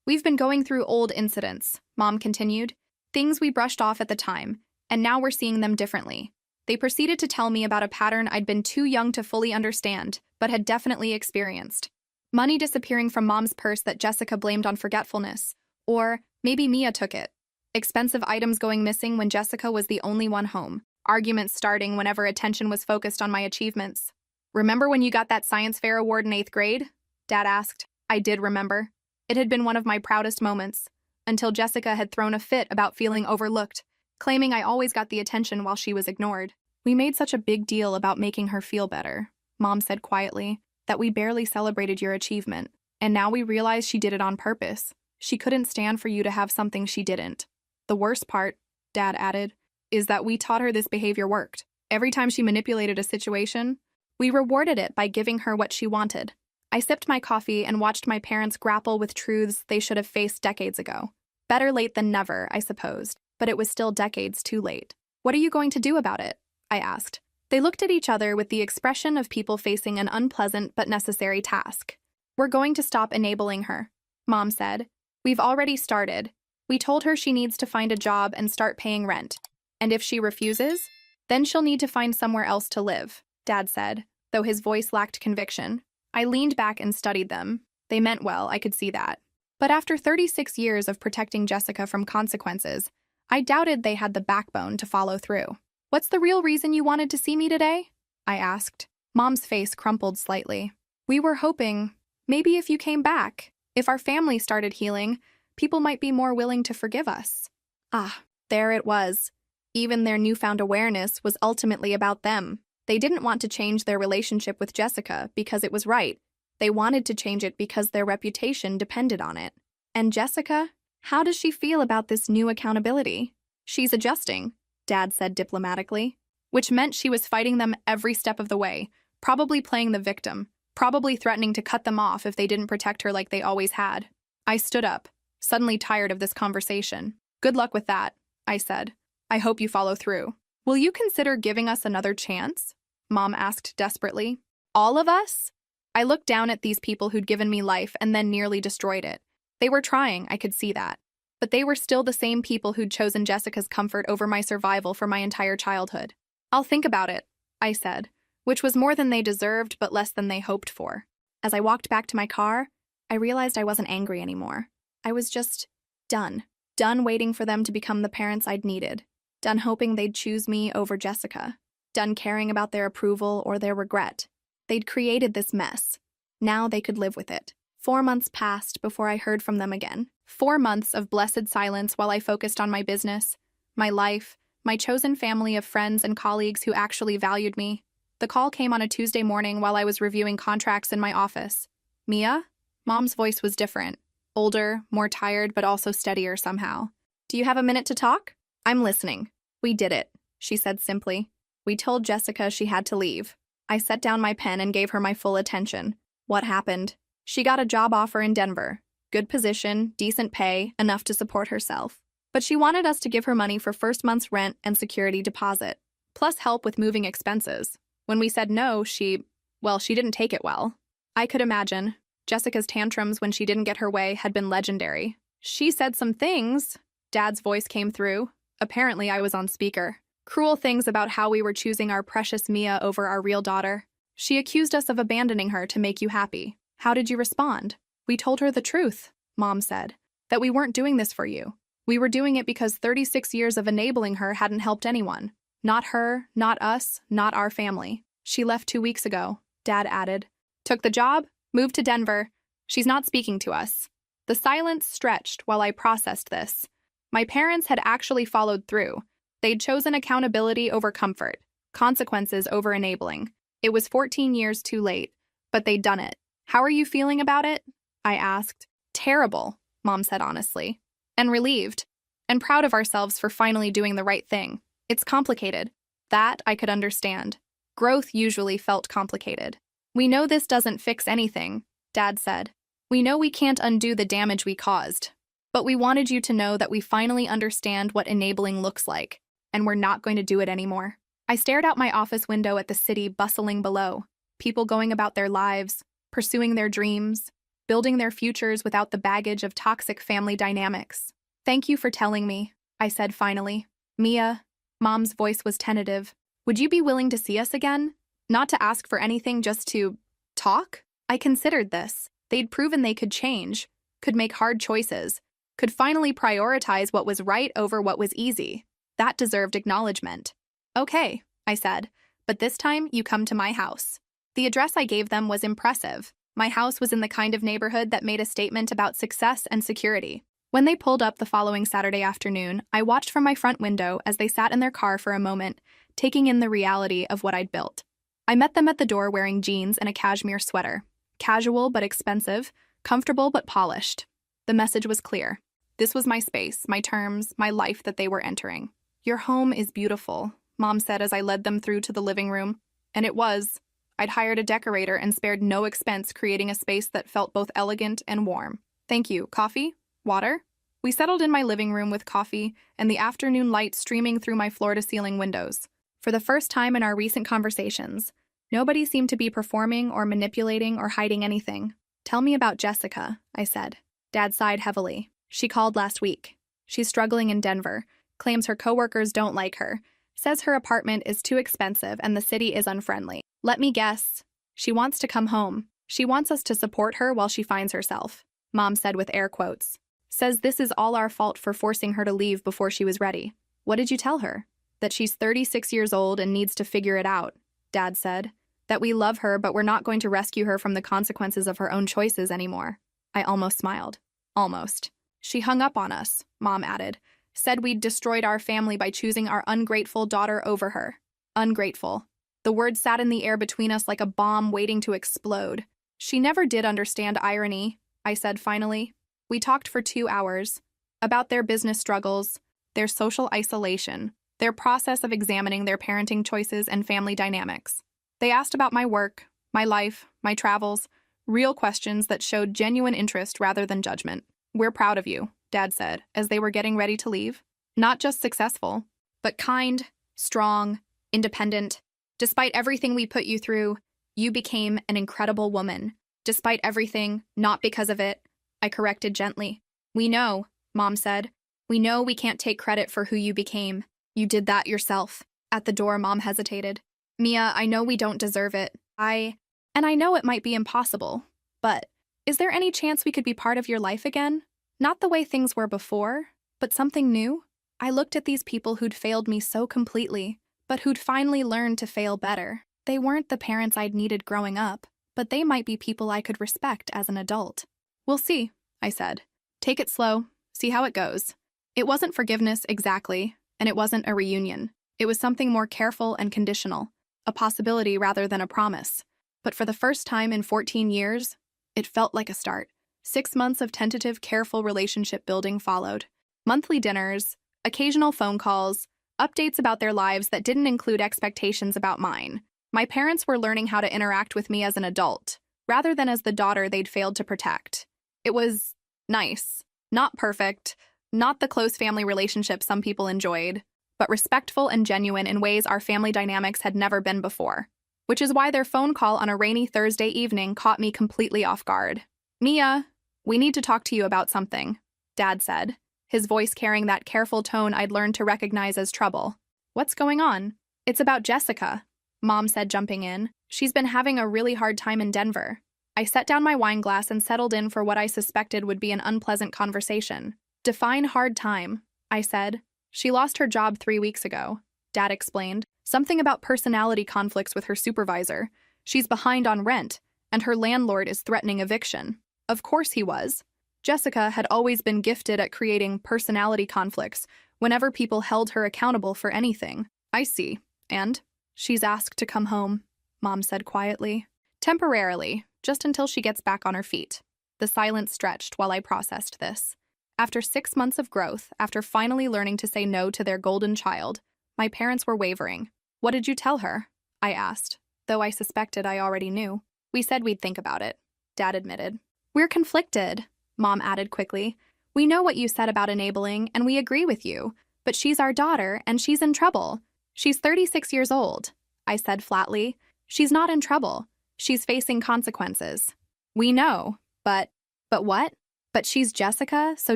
We've been going through old incidents," Mom continued. "Things we brushed off at the time, and now we're seeing them differently." They proceeded to tell me about a pattern I'd been too young to fully understand, but had definitely experienced. Money disappearing from Mom's purse that Jessica blamed on forgetfulness. Or maybe Mia took it. Expensive items going missing when Jessica was the only one home. Arguments starting whenever attention was focused on my achievements. "Remember when you got that science fair award in 8th grade?" Dad asked. I did remember. It had been one of my proudest moments, until Jessica had thrown a fit about feeling overlooked, claiming I always got the attention while she was ignored. "We made such a big deal about making her feel better," Mom said quietly, "that we barely celebrated your achievement. And now we realize she did it on purpose. She couldn't stand for you to have something she didn't. The worst part," Dad added, "is that we taught her this behavior worked. Every time she manipulated a situation, we rewarded it by giving her what she wanted." I sipped my coffee and watched my parents grapple with truths they should have faced decades ago. Better late than never, I supposed, but it was still decades too late. "What are you going to do about it?" I asked. They looked at each other with the expression of people facing an unpleasant but necessary task. "We're going to stop enabling her," Mom said. "We've already started. We told her she needs to find a job and start paying rent. And if she refuses, then she'll need to find somewhere else to live," Dad said, though his voice lacked conviction. I leaned back and studied them. They meant well, I could see that. But after 36 years of protecting Jessica from consequences, I doubted they had the backbone to follow through. "What's the real reason you wanted to see me today?" I asked. Mom's face crumpled slightly. "We were hoping, maybe if you came back, if our family started healing, people might be more willing to forgive us." Ah, there it was. Even their newfound awareness was ultimately about them. They didn't want to change their relationship with Jessica because it was right. They wanted to change it because their reputation depended on it. And Jessica? How does she feel about this new accountability? "She's adjusting," Dad said diplomatically, which meant she was fighting them every step of the way, probably playing the victim, probably threatening to cut them off if they didn't protect her like they always had. I stood up. suddenly tired of this conversation. Good luck with that, I said. I hope you follow through. Will you consider giving us another chance? Mom asked desperately. All of us? I looked down at these people who'd given me life and then nearly destroyed it. They were trying, I could see that. But they were still the same people who'd chosen Jessica's comfort over my survival for my entire childhood. I'll think about it, I said, which was more than they deserved but less than they hoped for. As I walked back to my car, I realized I wasn't angry anymore. I was just done. Done waiting for them to become the parents I'd needed. Done hoping they'd choose me over Jessica. Done caring about their approval or their regret. They'd created this mess. Now they could live with it. 4 months passed before I heard from them again. 4 months of blessed silence while I focused on my business, my life, my chosen family of friends and colleagues who actually valued me. The call came on a Tuesday morning while I was reviewing contracts in my office. Mia? Mom's voice was different. Older, more tired, but also steadier somehow. Do you have a minute to talk? I'm listening. We did it, she said simply. We told Jessica she had to leave. I set down my pen and gave her my full attention. What happened? She got a job offer in Denver. Good position, decent pay, enough to support herself. But she wanted us to give her money for first month's rent and security deposit, plus help with moving expenses. When we said no, she didn't take it well. I could imagine. Jessica's tantrums when she didn't get her way had been legendary. She said some things. Dad's voice came through. Apparently, I was on speaker. Cruel things about how we were choosing our precious Mia over our real daughter. She accused us of abandoning her to make you happy. How did you respond? We told her the truth, Mom said, that we weren't doing this for you. We were doing it because 36 years of enabling her hadn't helped anyone. Not her, not us, not our family. She left 2 weeks ago, Dad added. Took the job, moved to Denver. She's not speaking to us. The silence stretched while I processed this. My parents had actually followed through. They'd chosen accountability over comfort, consequences over enabling. It was 14 years too late, but they'd done it. How are you feeling about it? I asked. Terrible, Mom said honestly. And relieved. And proud of ourselves for finally doing the right thing. It's complicated. That I could understand. Growth usually felt complicated. We know this doesn't fix anything, Dad said. We know we can't undo the damage we caused. But we wanted you to know that we finally understand what enabling looks like, and we're not going to do it anymore. I stared out my office window at the city bustling below, people going about their lives, pursuing their dreams, building their futures without the baggage of toxic family dynamics. Thank you for telling me, I said finally. Mia, Mom's voice was tentative. Would you be willing to see us again? Not to ask for anything, just to talk? I considered this. They'd proven they could change, could make hard choices, could finally prioritize what was right over what was easy. That deserved acknowledgement. Okay, I said, but this time you come to my house. The address I gave them was impressive. My house was in the kind of neighborhood that made a statement about success and security. When they pulled up the following Saturday afternoon, I watched from my front window as they sat in their car for a moment, taking in the reality of what I'd built. I met them at the door wearing jeans and a cashmere sweater. Casual but expensive, comfortable but polished. The message was clear. This was my space, my terms, my life that they were entering. Your home is beautiful, Mom said as I led them through to the living room. And it was. I'd hired a decorator and spared no expense creating a space that felt both elegant and warm. Thank you. Coffee? Water? We settled in my living room with coffee and the afternoon light streaming through my floor-to-ceiling windows. For the first time in our recent conversations, nobody seemed to be performing or manipulating or hiding anything. Tell me about Jessica, I said. Dad sighed heavily. She called last week. She's struggling in Denver, claims her coworkers don't like her, says her apartment is too expensive and the city is unfriendly. Let me guess. She wants to come home. She wants us to support her while she finds herself, Mom said with air quotes. Says this is all our fault for forcing her to leave before she was ready. What did you tell her? That she's 36 years old and needs to figure it out, Dad said. That we love her, but we're not going to rescue her from the consequences of her own choices anymore. I almost smiled. Almost. She hung up on us, Mom added. Said we'd destroyed our family by choosing our ungrateful daughter over her. Ungrateful. The word sat in the air between us like a bomb waiting to explode. She never did understand irony, I said finally. We talked for 2 hours. About their business struggles, their social isolation, their process of examining their parenting choices and family dynamics. They asked about my work, my life, my travels, real questions that showed genuine interest rather than judgment. We're proud of you, Dad said, as they were getting ready to leave. Not just successful, but kind, strong, independent. Despite everything we put you through, you became an incredible woman. Despite everything, not because of it, I corrected gently. We know, Mom said. We know we can't take credit for who you became. You did that yourself. At the door, Mom hesitated. Mia, I know we don't deserve it. And I know it might be impossible, but is there any chance we could be part of your life again? Not the way things were before, but something new? I looked at these people who'd failed me so completely, but who'd finally learned to fail better. They weren't the parents I'd needed growing up, but they might be people I could respect as an adult. We'll see, I said. Take it slow, see how it goes. It wasn't forgiveness exactly, and it wasn't a reunion. It was something more careful and conditional, a possibility rather than a promise. But for the first time in 14 years, it felt like a start. 6 months of tentative, careful relationship building followed. Monthly dinners, occasional phone calls, updates about their lives that didn't include expectations about mine. My parents were learning how to interact with me as an adult, rather than as the daughter they'd failed to protect. It was nice. Not perfect, not the close family relationship some people enjoyed, but respectful and genuine in ways our family dynamics had never been before. Which is why their phone call on a rainy Thursday evening caught me completely off guard. Mia, we need to talk to you about something, Dad said, his voice carrying that careful tone I'd learned to recognize as trouble. What's going on? It's about Jessica, Mom said, jumping in. She's been having a really hard time in Denver. I set down my wine glass and settled in for what I suspected would be an unpleasant conversation. Define hard time, I said. She lost her job 3 weeks ago, Dad explained. Something about personality conflicts with her supervisor. She's behind on rent, and her landlord is threatening eviction. Of course he was. Jessica had always been gifted at creating personality conflicts whenever people held her accountable for anything. I see. And? She's asked to come home, Mom said quietly. Temporarily, just until she gets back on her feet. The silence stretched while I processed this. After 6 months of growth, after finally learning to say no to their golden child, my parents were wavering. What did you tell her? I asked, though I suspected I already knew. We said we'd think about it, Dad admitted. We're conflicted, Mom added quickly. We know what you said about enabling, and we agree with you, but she's our daughter, and she's in trouble. She's 36 years old, I said flatly. She's not in trouble. She's facing consequences. We know, but what? But she's Jessica, so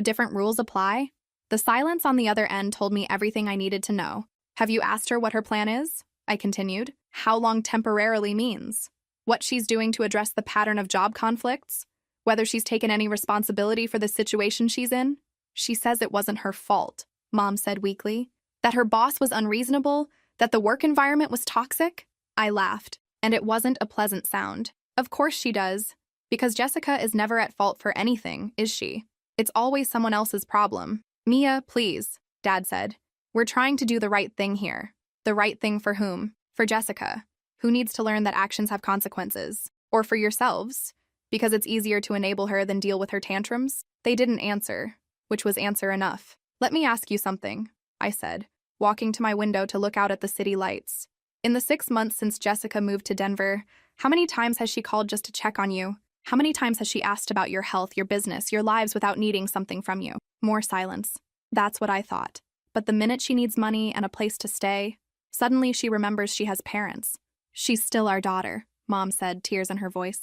different rules apply? The silence on the other end told me everything I needed to know. Have you asked her what her plan is? I continued. How long temporarily means? What she's doing to address the pattern of job conflicts? Whether she's taken any responsibility for the situation she's in? She says it wasn't her fault, Mom said weakly. That her boss was unreasonable? That the work environment was toxic? I laughed, and it wasn't a pleasant sound. Of course she does. Because Jessica is never at fault for anything, is she? It's always someone else's problem. Mia, please, Dad said. We're trying to do the right thing here. The right thing for whom? For Jessica, who needs to learn that actions have consequences. Or for yourselves, because it's easier to enable her than deal with her tantrums? They didn't answer, which was answer enough. Let me ask you something, I said, walking to my window to look out at the city lights. In the 6 months since Jessica moved to Denver, how many times has she called just to check on you? How many times has she asked about your health, your business, your lives without needing something from you? More silence. That's what I thought. But the minute she needs money and a place to stay, suddenly she remembers she has parents. She's still our daughter, Mom said, tears in her voice.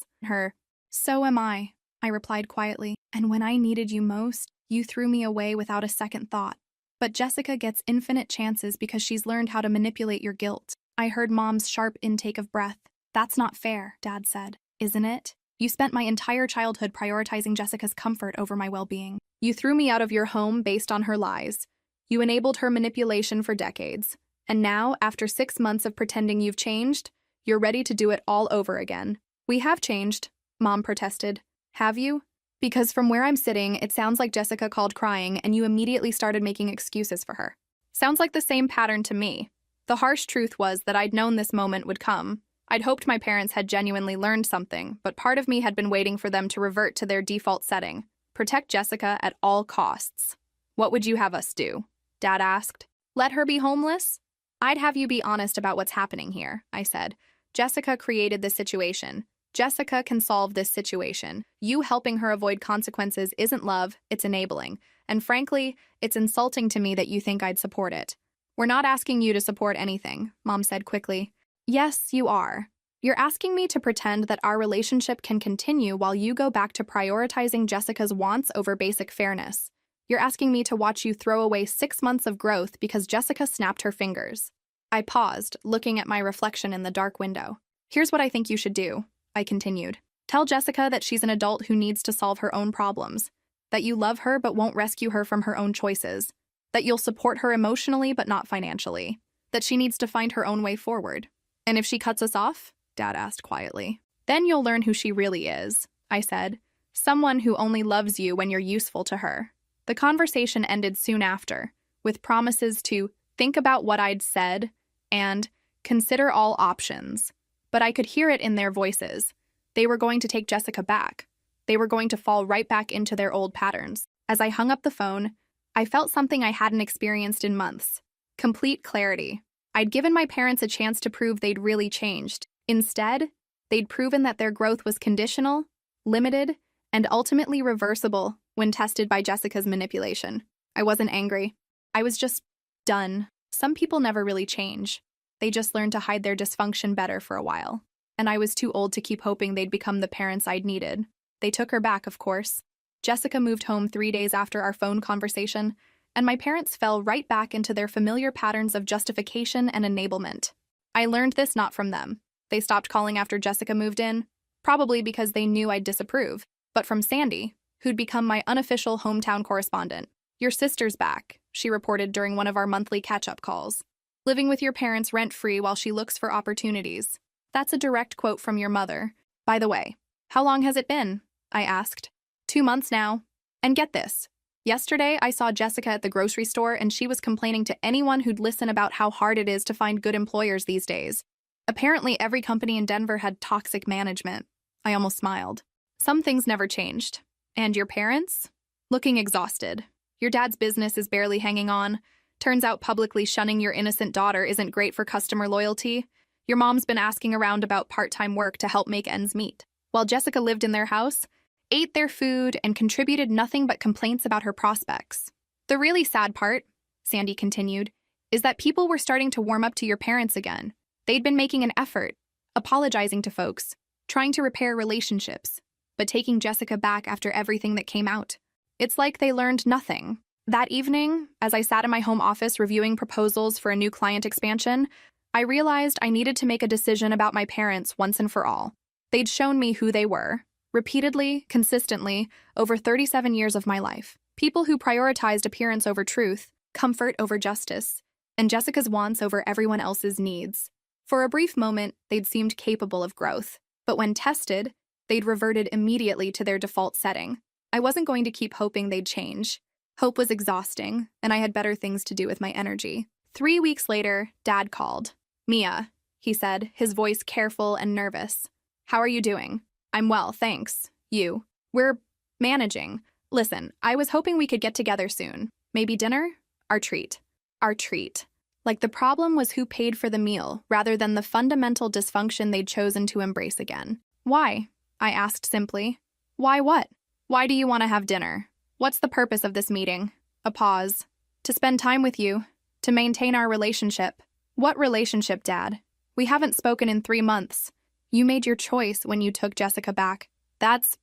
So am I replied quietly. And when I needed you most, you threw me away without a second thought. But Jessica gets infinite chances because she's learned how to manipulate your guilt. I heard Mom's sharp intake of breath. That's not fair, Dad said. Isn't it? You spent my entire childhood prioritizing Jessica's comfort over my well-being. You threw me out of your home based on her lies. You enabled her manipulation for decades. And now, after 6 months of pretending you've changed, you're ready to do it all over again. We have changed, Mom protested. Have you? Because from where I'm sitting, it sounds like Jessica called crying and you immediately started making excuses for her. Sounds like the same pattern to me. The harsh truth was that I'd known this moment would come. I'd hoped my parents had genuinely learned something, but part of me had been waiting for them to revert to their default setting. Protect Jessica at all costs. What would you have us do? Dad asked. Let her be homeless? I'd have you be honest about what's happening here, I said. Jessica created this situation. Jessica can solve this situation. You helping her avoid consequences isn't love, it's enabling. And frankly, it's insulting to me that you think I'd support it. We're not asking you to support anything, Mom said quickly. Yes, you are. You're asking me to pretend that our relationship can continue while you go back to prioritizing Jessica's wants over basic fairness. You're asking me to watch you throw away 6 months of growth because Jessica snapped her fingers. I paused, looking at my reflection in the dark window. Here's what I think you should do, I continued. Tell Jessica that she's an adult who needs to solve her own problems, that you love her but won't rescue her from her own choices, that you'll support her emotionally but not financially, that she needs to find her own way forward. And if she cuts us off? Dad asked quietly. Then you'll learn who she really is, I said. Someone who only loves you when you're useful to her. The conversation ended soon after, with promises to think about what I'd said and consider all options. But I could hear it in their voices. They were going to take Jessica back. They were going to fall right back into their old patterns. As I hung up the phone, I felt something I hadn't experienced in months. Complete clarity. I'd given my parents a chance to prove they'd really changed. Instead, they'd proven that their growth was conditional, limited, and ultimately reversible when tested by Jessica's manipulation. I wasn't angry. I was just done. Some people never really change. They just learn to hide their dysfunction better for a while. And I was too old to keep hoping they'd become the parents I'd needed. They took her back, of course. Jessica moved home 3 days after our phone conversation, and my parents fell right back into their familiar patterns of justification and enablement. I learned this not from them. They stopped calling after Jessica moved in, probably because they knew I'd disapprove, but from Sandy, who'd become my unofficial hometown correspondent. Your sister's back, she reported during one of our monthly catch-up calls. Living with your parents rent-free while she looks for opportunities. That's a direct quote from your mother. By the way, how long has it been? I asked. 2 months now. And get this. Yesterday, I saw Jessica at the grocery store and she was complaining to anyone who'd listen about how hard it is to find good employers these days. Apparently, every company in Denver had toxic management. I almost smiled. Some things never changed. And your parents? Looking exhausted. Your dad's business is barely hanging on. Turns out publicly shunning your innocent daughter isn't great for customer loyalty. Your mom's been asking around about part-time work to help make ends meet. While Jessica lived in their house, ate their food, and contributed nothing but complaints about her prospects. The really sad part, Sandy continued, is that people were starting to warm up to your parents again. They'd been making an effort, apologizing to folks, trying to repair relationships, but taking Jessica back after everything that came out. It's like they learned nothing. That evening, as I sat in my home office reviewing proposals for a new client expansion, I realized I needed to make a decision about my parents once and for all. They'd shown me who they were, repeatedly, consistently, over 37 years of my life. People who prioritized appearance over truth, comfort over justice, and Jessica's wants over everyone else's needs. For a brief moment, they'd seemed capable of growth, but when tested, they'd reverted immediately to their default setting. I wasn't going to keep hoping they'd change. Hope was exhausting, and I had better things to do with my energy. 3 weeks later, Dad called. Mia, he said, his voice careful and nervous. How are you doing? I'm well, thanks. You? We're managing. Listen, I was hoping we could get together soon. Maybe dinner? Our treat. Our treat. Like the problem was who paid for the meal, rather than the fundamental dysfunction they'd chosen to embrace again. Why? I asked simply. Why what? Why do you want to have dinner? What's the purpose of this meeting? A pause. To spend time with you. To maintain our relationship. What relationship, Dad? We haven't spoken in 3 months. You made your choice when you took Jessica back. That's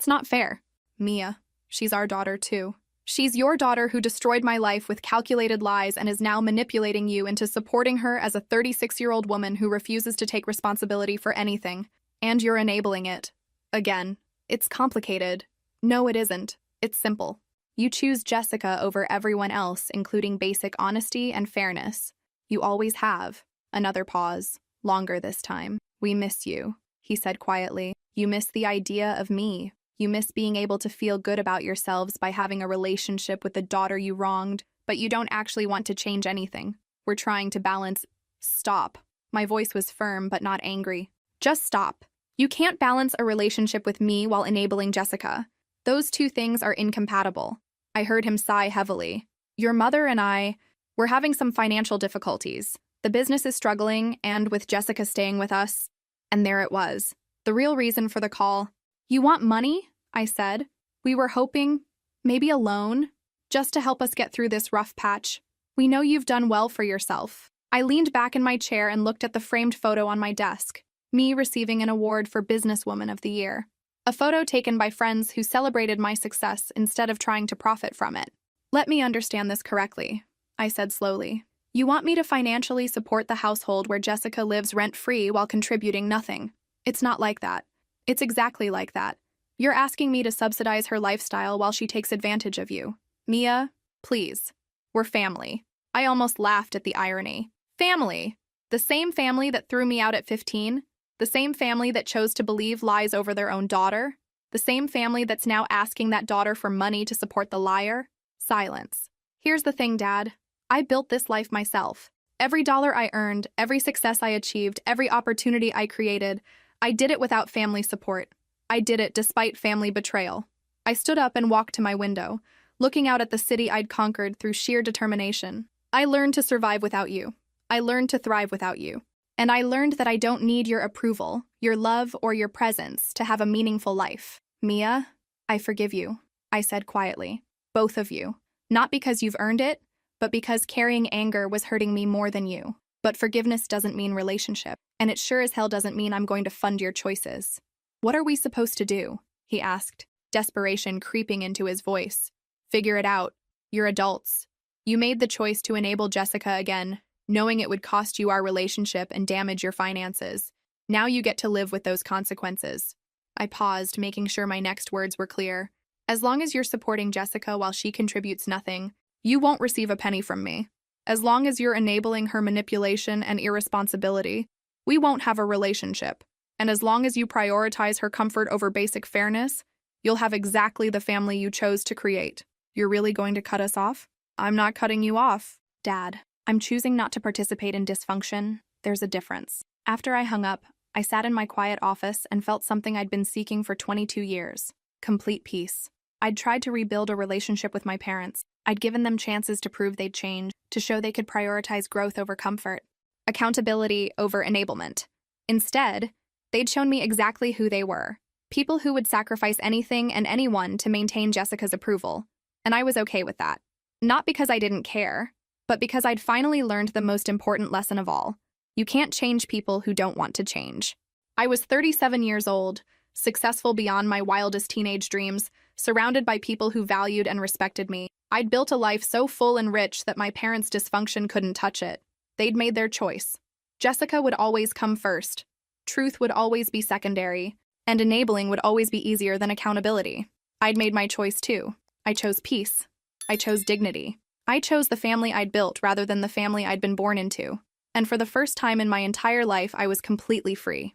not fair. Mia, she's our daughter too. She's your daughter who destroyed my life with calculated lies and is now manipulating you into supporting her as a 36-year-old woman who refuses to take responsibility for anything. And you're enabling it. Again, it's complicated. No, it isn't. It's simple. You choose Jessica over everyone else, including basic honesty and fairness. You always have. Another pause. Longer this time. We miss you, he said quietly. You miss the idea of me. You miss being able to feel good about yourselves by having a relationship with the daughter you wronged, but you don't actually want to change anything. We're trying to balance. Stop. My voice was firm but not angry. Just stop. You can't balance a relationship with me while enabling Jessica. Those two things are incompatible. I heard him sigh heavily. Your mother and we're having some financial difficulties. The business is struggling, and with Jessica staying with us, and there it was. The real reason for the call. You want money? I said. We were hoping, maybe a loan, just to help us get through this rough patch. We know you've done well for yourself. I leaned back in my chair and looked at the framed photo on my desk, me receiving an award for Businesswoman of the Year. A photo taken by friends who celebrated my success instead of trying to profit from it. Let me understand this correctly, I said slowly. You want me to financially support the household where Jessica lives rent-free while contributing nothing. It's not like that. It's exactly like that. You're asking me to subsidize her lifestyle while she takes advantage of you. Mia, please. We're family. I almost laughed at the irony. Family. The same family that threw me out at 15. The same family that chose to believe lies over their own daughter. The same family that's now asking that daughter for money to support the liar. Silence. Here's the thing, Dad. I built this life myself. Every dollar I earned, every success I achieved, every opportunity I created, I did it without family support. I did it despite family betrayal. I stood up and walked to my window, looking out at the city I'd conquered through sheer determination. I learned to survive without you. I learned to thrive without you. And I learned that I don't need your approval, your love, or your presence to have a meaningful life. Mia, I forgive you, I said quietly. Both of you. Not because you've earned it, but because carrying anger was hurting me more than you. But forgiveness doesn't mean relationship, and it sure as hell doesn't mean I'm going to fund your choices. What are we supposed to do? He asked, desperation creeping into his voice. Figure it out. You're adults. You made the choice to enable Jessica again, knowing it would cost you our relationship and damage your finances. Now you get to live with those consequences. I paused, making sure my next words were clear. As long as you're supporting Jessica while she contributes nothing, you won't receive a penny from me. As long as you're enabling her manipulation and irresponsibility, we won't have a relationship. And as long as you prioritize her comfort over basic fairness, you'll have exactly the family you chose to create. You're really going to cut us off? I'm not cutting you off, Dad. I'm choosing not to participate in dysfunction. There's a difference. After I hung up, I sat in my quiet office and felt something I'd been seeking for 22 years. Complete peace. I'd tried to rebuild a relationship with my parents. I'd given them chances to prove they'd change, to show they could prioritize growth over comfort, accountability over enablement. Instead, they'd shown me exactly who they were. People who would sacrifice anything and anyone to maintain Jessica's approval. And I was okay with that. Not because I didn't care, but because I'd finally learned the most important lesson of all. You can't change people who don't want to change. I was 37 years old, successful beyond my wildest teenage dreams, surrounded by people who valued and respected me. I'd built a life so full and rich that my parents' dysfunction couldn't touch it. They'd made their choice. Jessica would always come first. Truth would always be secondary, and enabling would always be easier than accountability. I'd made my choice too. I chose peace. I chose dignity. I chose the family I'd built rather than the family I'd been born into. And for the first time in my entire life, I was completely free.